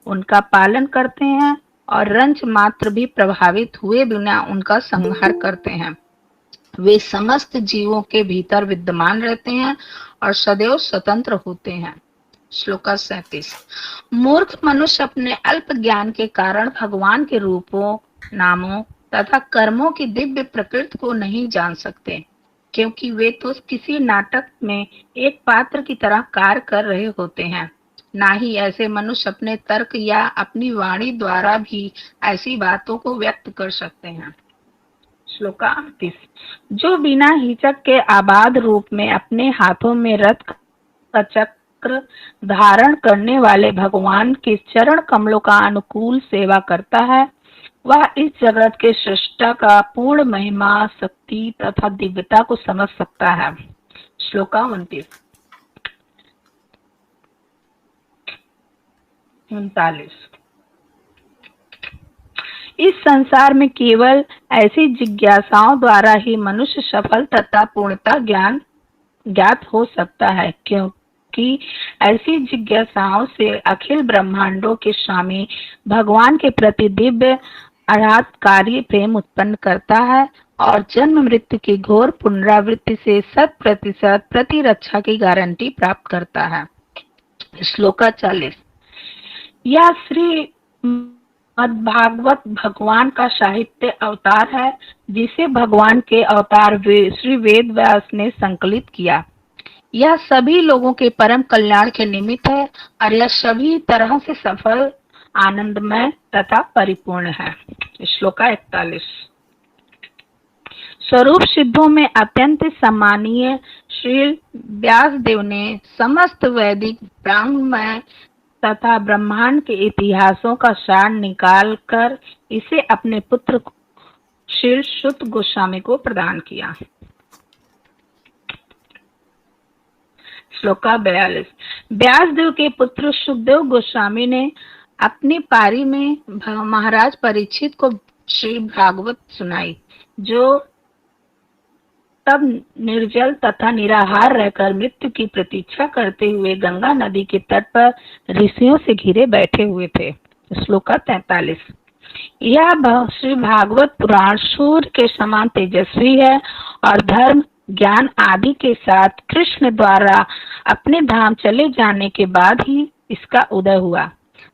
उनका पालन करते हैं और रंच मात्र भी प्रभावित हुए बिना उनका संहार करते हैं। वे समस्त जीवों के भीतर विद्यमान रहते हैं और सदैव स्वतंत्र होते हैं। श्लोक का 37। मूर्ख मनुष्य अपने अल्प ज्ञान के कारण भगवान के रूपों, नामों तथा कर्मों की दिव्य प्रकृति को नहीं जान सकते, क्योंकि वे तो किसी नाटक में एक पात्र की तरह कार्य कर रहे होते हैं। ना ही ऐसे मनुष्य अपने तर्क या अपनी वाणी द्वारा भी ऐसी बातों को व्यक्त कर सकते हैं। श्लोक का 38। जो बिना हिचक के आबाद रूप में अपने हाथों में रथ का चक्र धारण करने वाले भगवान के चरण कमलों का अनुकूल सेवा करता है, वह इस जगत के सृष्टा का पूर्ण महिमा, शक्ति तथा दिव्यता को समझ सकता है। श्लोक का 39। इस संसार में केवल ऐसी जिज्ञासाओं द्वारा ही मनुष्य सफल तथा पूर्णता ज्ञात हो सकता है, क्योंकि ऐसी जिज्ञासाओं से अखिल ब्रह्मांडों के स्वामी भगवान के प्रति दिव्य आघातकारी प्रेम उत्पन्न करता है और जन्म मृत्यु की घोर पुनरावृत्ति से 100% प्रतिरक्षा की गारंटी प्राप्त करता है। श्लोक का 40। यह श्री मद्भागवत भगवान का साहित्य अवतार है, जिसे भगवान के अवतार श्री वेद व्यास ने संकलित किया। यह सभी लोगों के परम कल्याण के निमित्त है और यह सभी तरह से सफल, आनंदमय तथा परिपूर्ण है। श्लोक का 41। स्वरूप सिद्धों में अत्यंत सम्मानीय श्री व्यासदेव ने समस्त वैदिक, ब्राह्मण तथा ब्रह्मांड के इतिहासों का सार निकाल कर इसे अपने पुत्र श्री सुत गोस्वामी को प्रदान किया। श्लोक का 42। व्यासदेव के पुत्र सुखदेव गोस्वामी ने अपनी पारी में महाराज परीक्षित को श्री भागवत सुनाई, जो तब निर्जल तथा निराहार रहकर मृत्यु की प्रतीक्षा करते हुए गंगा नदी के तट पर ऋषियों से घिरे बैठे हुए थे। श्लोक का 43। यह श्री भागवत पुराण सूर्य के समान तेजस्वी है और धर्म, ज्ञान आदि के साथ कृष्ण द्वारा अपने धाम चले जाने के बाद ही इसका उदय हुआ।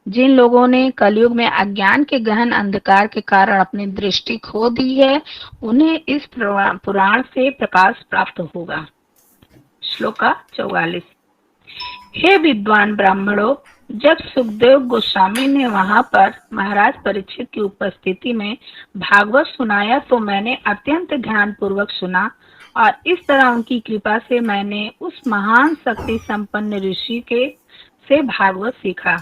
जिन लोगों ने कलयुग में अज्ञान के गहन अंधकार के कारण अपनी दृष्टि खो दी है, उन्हें इस पुराण से प्रकाश प्राप्त होगा। श्लोक का 44। हे विद्वान ब्राह्मणों, जब सुखदेव गोस्वामी ने वहां पर महाराज परीक्षित की उपस्थिति में भागवत सुनाया तो मैंने अत्यंत ध्यान पूर्वक सुना और इस तरह उनकी कृपा से मैंने उस महान शक्ति संपन्न ऋषि से भागवत सीखा।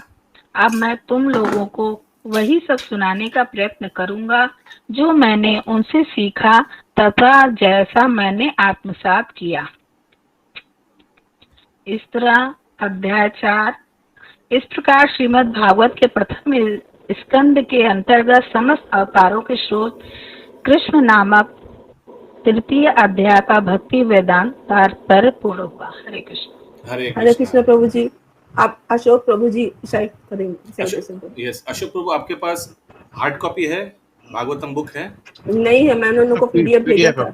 अब मैं तुम लोगों को वही सब सुनाने का प्रयत्न करूंगा जो मैंने उनसे सीखा तथा जैसा मैंने आत्मसात किया। इस तरह अध्याय 4। इस प्रकार श्रीमद् भागवत के प्रथम स्कंद के अंतर्गत समस्त अवतारों के स्रोत कृष्ण नामक तृतीय अध्याय का भक्ति वेदांत तात्पर्य पूर्ण हुआ। हरे कृष्ण। हरे हरे कृष्ण प्रभु जी। आप अशोक प्रभु जी शायद करेंगे celebration करेंगे। यस, अशोक प्रभु आपके पास हार्ड कॉपी है, भागवतम बुक है? नहीं है, मैंने उनको पीडीएफ भेजा था।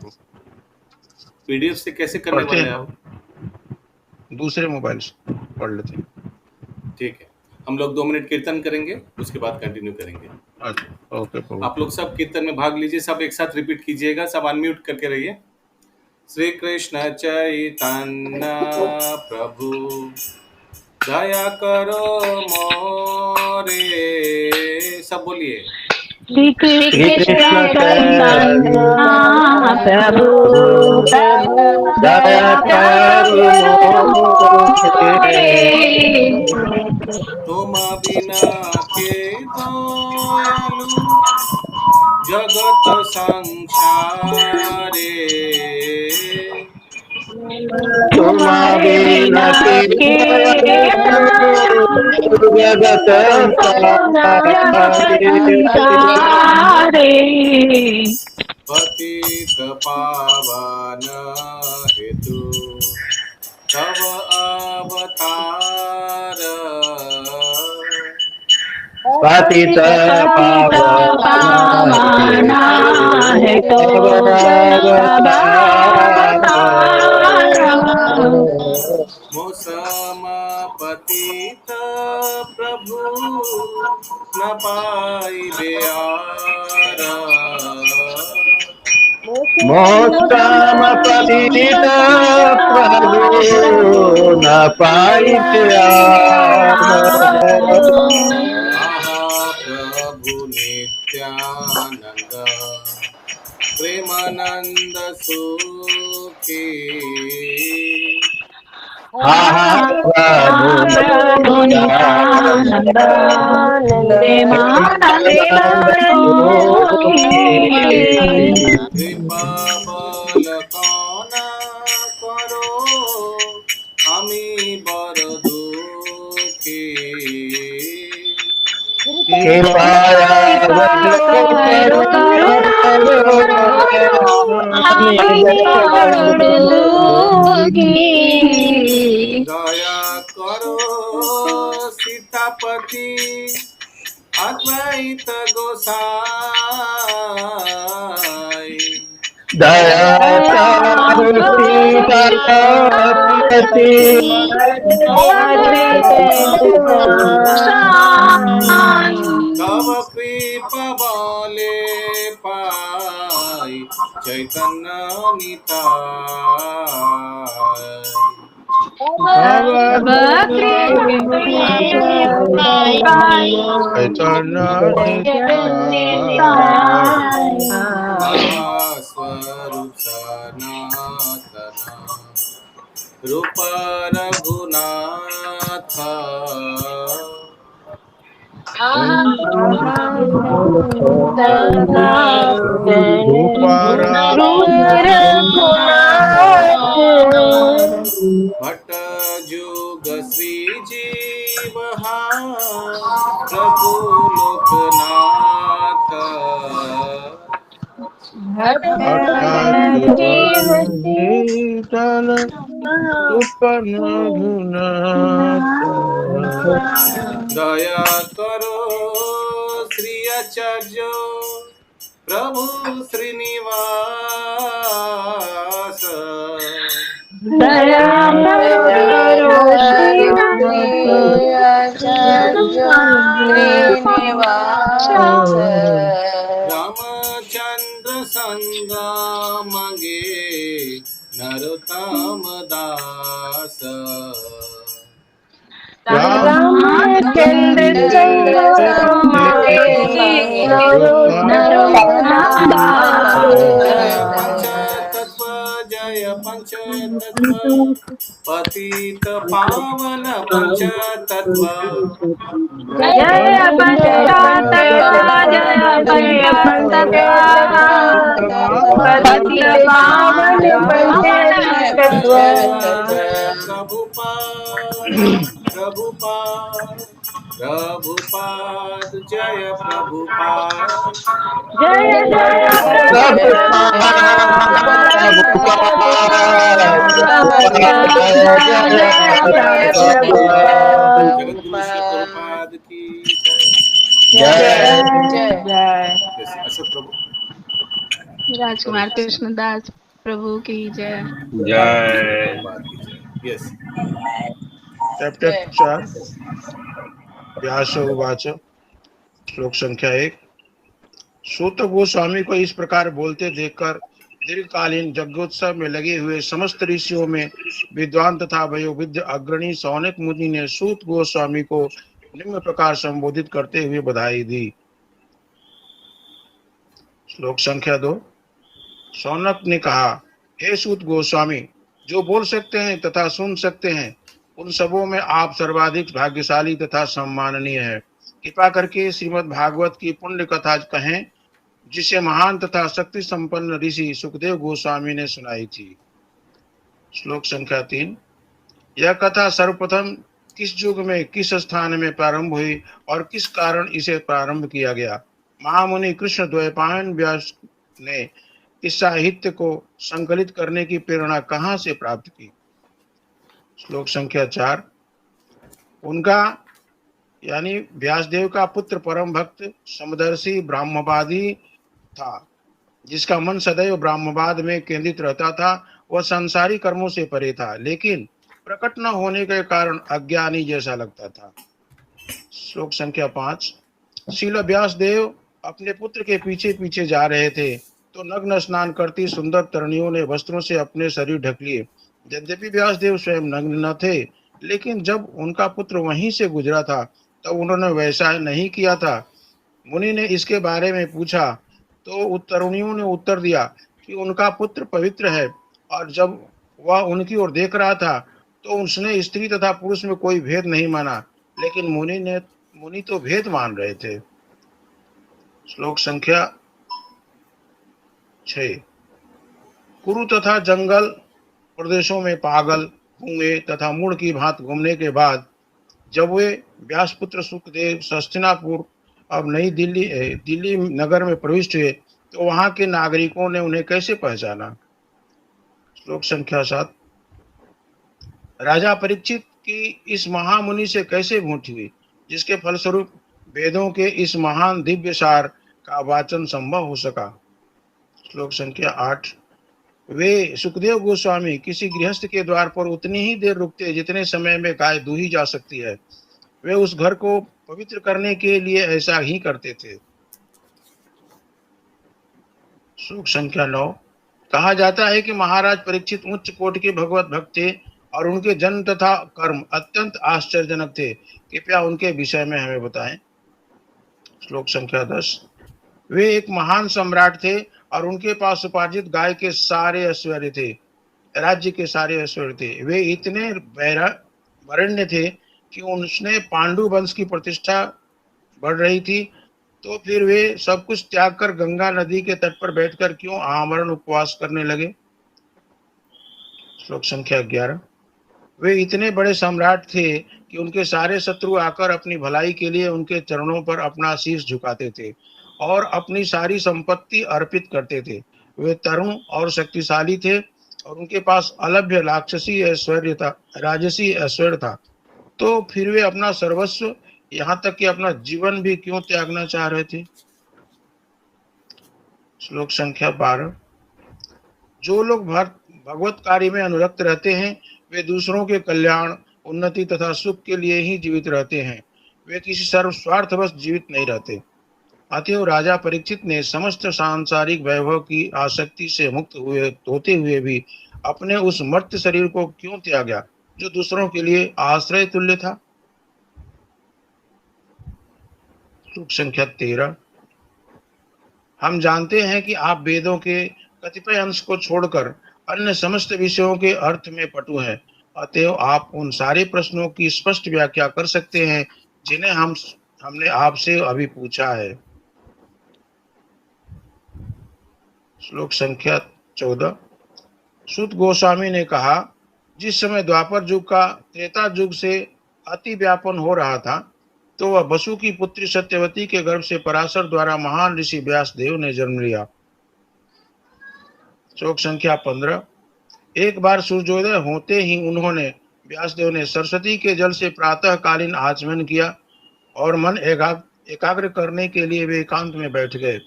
पीडीएफ से कैसे करने पढ़ते वाले हैं। आप? दूसरे मोबाइल से पढ़ लेते हैं। ठीक है, हम लोग 2 मिनट कीर्तन करेंगे, उसके बाद कंटिन्यू करेंगे। अच्छा, ओके प्रभु। आप लोग सब कीर्तन में भाग लीजिए, सब एक साथ रिपीट कीजिएगा, सब अनम्यूट करके रहिए। श्री कृष्ण चैतन्य प्रभु दया करो मोरे, सब बोलिए। श्री कृष्ण चैतन्य प्रभु दया करो मोरे। तुम बिना के दयालु जगत संसारे, तुम बिना के जगत पतित पावन हेतु तव अवतार, पतित पावन हेतु मोसम पतित प्रभु न पाई बेआरा, मोक्षम पतित प्रभु न पाई आहा प्रभु नित्यानंद प्रेमानंद सुखी, प्रभु नित्यानंद कृपा बल काना करो আমি বড় দুঃখী, দয়া করো সীতাপতি अद्वैत गोसाई, दया करो सीतापति तव कृपा बले पाई चैतन्य निताई, स्वरूप सनातन रूप रघुनाथ, भट्ट जुग श्री जीव प्रभु लोकनाथ, दया करो श्री आचार्य प्रभु श्रीनिवास, रामचंद्र संगा मांगे नरोत्तम दास, पंचतत्व जय पंचतत्व पतित पावन पंचतत्व, जय पंचतत्व जय पंचतत्व पावन पंचतत्व, प्रभुपाद प्रभुपाद जय प्रभुपाद, जय जय प्रभुपाद। जगत गुरु श्री प्रभुपाद की जय। जय। जय। यस अशोक प्रभु। राजकुमार कृष्णदास प्रभु की जय। जय। प्रभुपाद की जय। यस चैप्टर 4 व्यास उवाच श्लोक संख्या 1। सूत गोस्वामी को इस प्रकार बोलते देखकर दीर्घकालीन यज्ञोत्सव में लगे हुए समस्त ऋषियों में विद्वान तथा वयोवृद्ध अग्रणी सौनक मुनि ने सूत गोस्वामी को निम्न प्रकार संबोधित करते हुए बधाई दी। श्लोक संख्या 2। सौनक ने कहा, हे सूत गोस्वामी, जो बोल सकते हैं तथा सुन सकते हैं उन सबों में आप सर्वाधिक भाग्यशाली तथा सम्माननीय है। कृपा करके श्रीमद् भागवत की पुण्य कथा कहें, जिसे महान तथा शक्ति संपन्न ऋषि सुखदेव गोस्वामी ने सुनाई थी। श्लोक संख्या 3। यह कथा सर्वप्रथम किस युग में किस स्थान में प्रारंभ हुई और किस कारण इसे प्रारंभ किया गया? महामुनि कृष्ण द्वैपायन व्यास ने इस साहित्य को संकलित करने की प्रेरणा कहाँ से प्राप्त की? श्लोक संख्या 4। उनका यानी व्यासदेव का पुत्र परम भक्त समदर्शी ब्राह्मवादी था, जिसका मन सदैव ब्राह्मवाद में केंद्रित रहता था। वह संसारी कर्मों से परे था, लेकिन प्रकट न होने के कारण अज्ञानी जैसा लगता था। श्लोक संख्या 5। श्रील व्यासदेव अपने पुत्र के पीछे पीछे जा रहे थे तो नग्न स्नान करती सुंदर तरुणियों ने वस्त्रों से अपने शरीर ढक लिए। यद्यपि व्यासदेव स्वयं नग्न न थे, लेकिन जब उनका पुत्र वहीं से गुजरा था तब उन्होंने वैसा नहीं किया था। मुनि ने इसके बारे में पूछा तो तरुणियों ने उत्तर दिया कि उनका पुत्र पवित्र है, और जब वह उनकी ओर देख रहा था तो उसने स्त्री तथा पुरुष में कोई भेद नहीं माना, लेकिन मुनि तो भेद मान रहे थे। श्लोक संख्या 6। कुरु तथा जंगल प्रदेशों में पागल, गूंगे तथा मूढ़ की भांति घूमने के बाद जब वे व्यासपुत्र सुखदेव हस्तिनापुर अब नई दिल्ली नगर में प्रविष्ट हुए तो वहां के नागरिकों ने उन्हें कैसे पहचाना? श्लोक संख्या 7। राजा परीक्षित की इस महामुनि से कैसे भेंट हुई, जिसके फलस्वरूप वेदों के इस महान दिव्य सार का वाचन संभव हो सका? श्लोक संख्या 8। वे सुखदेव गोस्वामी किसी गृहस्थ के द्वार पर उतनी ही देर रुकते जितने समय में गाय दूही जा सकती है। वे उस घर को पवित्र करने के लिए ऐसा ही करते थे। श्लोक संख्या 9। कहा जाता है कि महाराज परीक्षित उच्च कोटि के भगवत भक्त थे और उनके जन्म तथा कर्म अत्यंत आश्चर्यजनक थे। कृपया उनके विषय में हमें बताएं। श्लोक संख्या 10। वे एक महान सम्राट थे और उनके पास उपार्जित गाय के सारे ऐश्वर्य थे, राज्य के सारे ऐश्वर्य थे। वे इतने वरेण्य थे कि उसने पांडु वंश की प्रतिष्ठा बढ़ रही थी, तो फिर वे सब कुछ त्याग कर गंगा नदी के तट पर बैठकर क्यों आमरण उपवास करने लगे? श्लोक संख्या 11। वे इतने बड़े सम्राट थे कि उनके सारे शत्रु आकर अपनी भलाई के लिए उनके चरणों पर अपना शीश झुकाते थे और अपनी सारी संपत्ति अर्पित करते थे। वे तरुण और शक्तिशाली थे और उनके पास अलभ्य राक्षसी ऐश्वर्य था, राजसी ऐश्वर्य था। तो फिर वे अपना सर्वस्व, यहाँ तक कि अपना जीवन भी क्यों त्यागना चाह रहे थे? श्लोक संख्या 12। जो लोग भगवत कार्य में अनुरक्त रहते हैं वे दूसरों के कल्याण, उन्नति तथा सुख के लिए ही जीवित रहते हैं। वे किसी सर्वस्वार्थवश जीवित नहीं रहते। अतएव राजा परीक्षित ने समस्त सांसारिक वैभव की आसक्ति से मुक्त होते हुए भी अपने उस मर्त्य शरीर को क्यों त्यागा जो दूसरों के लिए आश्रय तुल्य था? श्लोक संख्या 13। हम जानते हैं कि आप वेदों के कतिपय अंश को छोड़कर अन्य समस्त विषयों के अर्थ में पटु हैं। अतएव आप उन सारे प्रश्नों की स्पष्ट व्याख्या कर सकते हैं जिन्हें हमने आपसे अभी पूछा है। श्लोक संख्या 14। सूत गोस्वामी ने कहा, जिस समय द्वापर युग का त्रेता युग से अति व्यापन हो रहा था तो वह वसु की पुत्री सत्यवती के गर्भ से पराशर द्वारा महान ऋषि व्यासदेव ने जन्म लिया। श्लोक संख्या 15। एक बार सूर्योदय होते ही उन्होंने व्यासदेव ने सरस्वती के जल से प्रातःकालीन आचमन किया और मन एकाग्र करने के लिए वे एकांत में बैठ गए।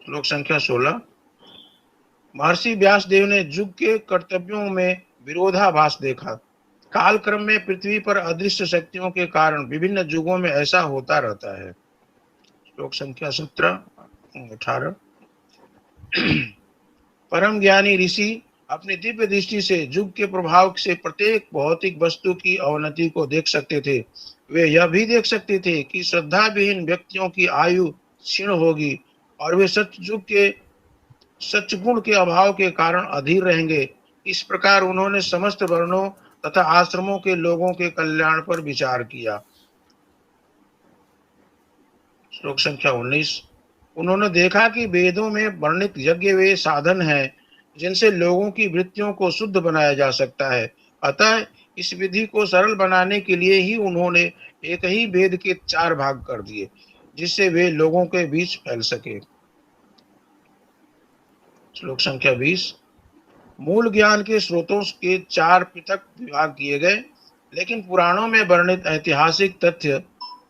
श्लोक संख्या 16। महर्षि व्यासदेव ने युग के कर्तव्यों में विरोधाभास देखा। कालक्रम में पृथ्वी पर अदृश्य शक्तियों के कारण विभिन्न युगों में ऐसा होता रहता है। श्लोक संख्या 18। परम ज्ञानी ऋषि अपनी दिव्य दृष्टि से युग के प्रभाव से प्रत्येक भौतिक वस्तु की अवनति को देख सकते थे। वे यह भी देख सकते थे कि श्रद्धा विहीन व्यक्तियों की आयु क्षीण होगी और वे सच्चगुण के अभाव के कारण अधीर रहेंगे। इस प्रकार उन्होंने समस्त वर्णों तथा आश्रमों के लोगों के कल्याण पर विचार किया। श्लोक संख्या 19। उन्होंने देखा कि वेदों में वर्णित यज्ञ वे साधन हैं जिनसे लोगों की वृत्तियों को शुद्ध बनाया जा सकता है। अतः इस विधि को सरल बनाने के लिए ही उन्होंने एक ही वेद के 4 भाग कर दिए जिससे वे लोगों के बीच फैल सके। श्लोक संख्या 20। मूल ज्ञान के स्रोतों के 4 पृथक विभाग किए गए, लेकिन पुराणों में वर्णित ऐतिहासिक तथ्य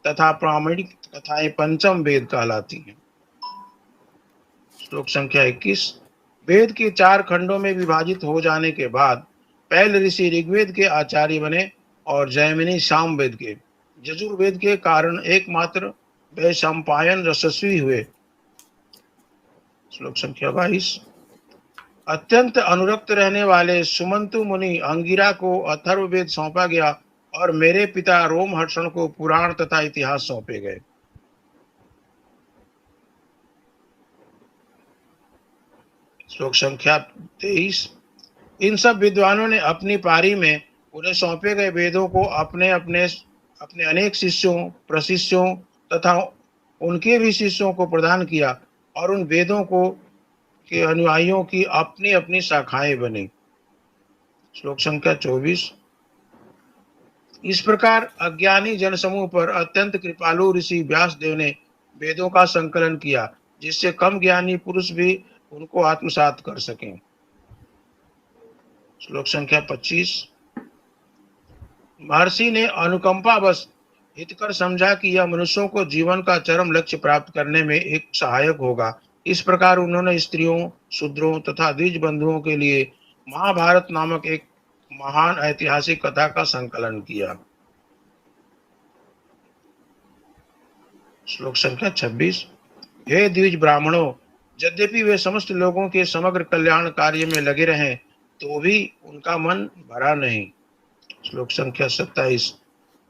तथा प्रामाणिक कथाएं पंचम वेद कहलाती हैं। श्लोक संख्या 21। वेद के 4 खंडों में विभाजित हो जाने के बाद पहले ऋषि ऋग्वेद के आचार्य बने और जैमिनी सामवेद के, यजुर्वेद के कारण एकमात्र वैशंपायन यशस्वी हुए। श्लोक संख्या 22। अत्यंत अनुरक्त रहने वाले सुमंतु मुनि अंगिरा को अथर्ववेद सौंपा गया और मेरे पिता रोमहर्षण को पुराण तथा इतिहास सौंपे गए। श्लोक संख्या 23। इन सब विद्वानों ने अपनी पारी में उन्हें सौंपे गए वेदों को अपने अनेक शिष्यों, प्रशिष्यों तथा उनके भी शिष्यों को प्रदान किया और उन वेदों को के अनुयायियों की अपनी अपनी शाखाएं बनी। श्लोक संख्या 24। इस प्रकार अज्ञानी जनसमूह पर अत्यंत कृपालु ऋषि व्यासदेव ने वेदों का संकलन किया जिससे कम ज्ञानी पुरुष भी उनको आत्मसात कर सकें। श्लोक संख्या 25। महर्षि ने अनुकंपावश हितकर समझा कि यह मनुष्यों को जीवन का चरम लक्ष्य प्राप्त करने में एक सहायक होगा। इस प्रकार उन्होंने स्त्रियों, शूद्रों तथा द्विज बंधुओं के लिए महाभारत नामक एक महान ऐतिहासिक कथा का संकलन किया। श्लोक संख्या 26। हे द्विज ब्राह्मणों, यद्यपि वे समस्त लोगों के समग्र कल्याण कार्य में लगे रहें तो भी उनका मन भरा नहीं। श्लोक संख्या 27।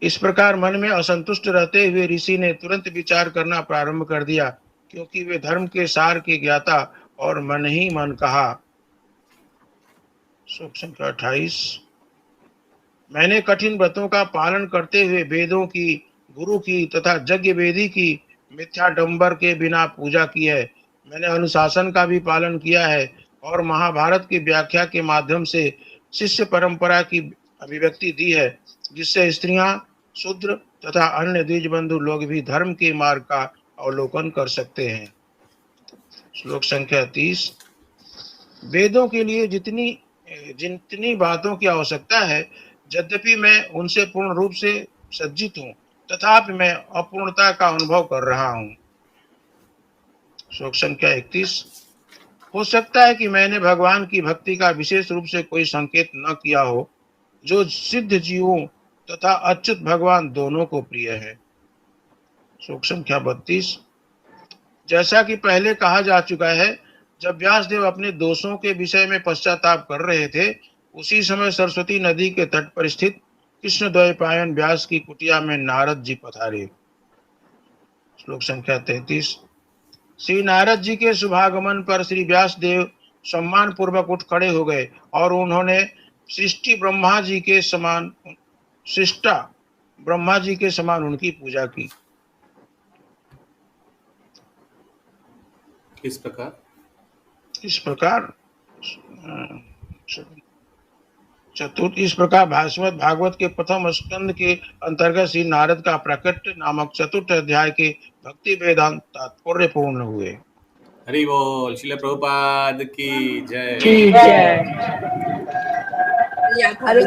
इस प्रकार मन में असंतुष्ट रहते हुए ऋषि ने तुरंत विचार करना प्रारंभ कर दिया, क्योंकि वे धर्म के सार के ज्ञाता और मन ही मन कहा। श्लोक संख्या 28। मैंने कठिन व्रतों का पालन करते हुए वेदों की, गुरु की तथा यज्ञ वेदी की मिथ्याडंबर के बिना पूजा की है। मैंने अनुशासन का भी पालन किया है और महाभारत की व्याख्या के माध्यम से शिष्य परंपरा की अभिव्यक्ति दी है, जिससे स्त्रियां, शूद्र तथा अन्य द्विज बंधु लोग भी धर्म के मार्ग का अवलोकन कर सकते हैं। श्लोक संख्या 30। वेदों के लिए जितनी बातों की आवश्यकता है, यद्यपि मैं उनसे पूर्ण रूप से सज्जित हूँ, तथापि मैं अपूर्णता का अनुभव कर रहा हूँ। श्लोक संख्या 31। हो सकता है कि मैंने भगवान की भक्ति का विशेष रूप से कोई संकेत न किया हो, जो सिद्ध जीवों तथा अच्युत भगवान दोनों को प्रिय है। श्लोक संख्या 32। जैसा कि पहले कहा जा चुका है, जब व्यासदेव अपने दोषों के विषय में पश्चाताप कर रहे थे, उसी समय सरस्वती नदी के तट पर स्थित कृष्ण द्वैपायन व्यास की कुटिया में नारद जी पधारे। श्लोक संख्या 33। श्री नारद जी के शुभागमन पर श्री व्यासदेव सम्मान पूर्वक उठ खड़े हो गए और उन्होंने सृष्टा ब्रह्मा जी के समान उनकी पूजा की। इस प्रकार भागवत के प्रथम स्कंद के अंतर्गत श्री नारद का प्रकट नामक चतुर्थ अध्याय के भक्ति वेदांत तात्पर्य पूर्ण हुए। हरि बोल। श्रील प्रभुपाद की जय। जय। हरे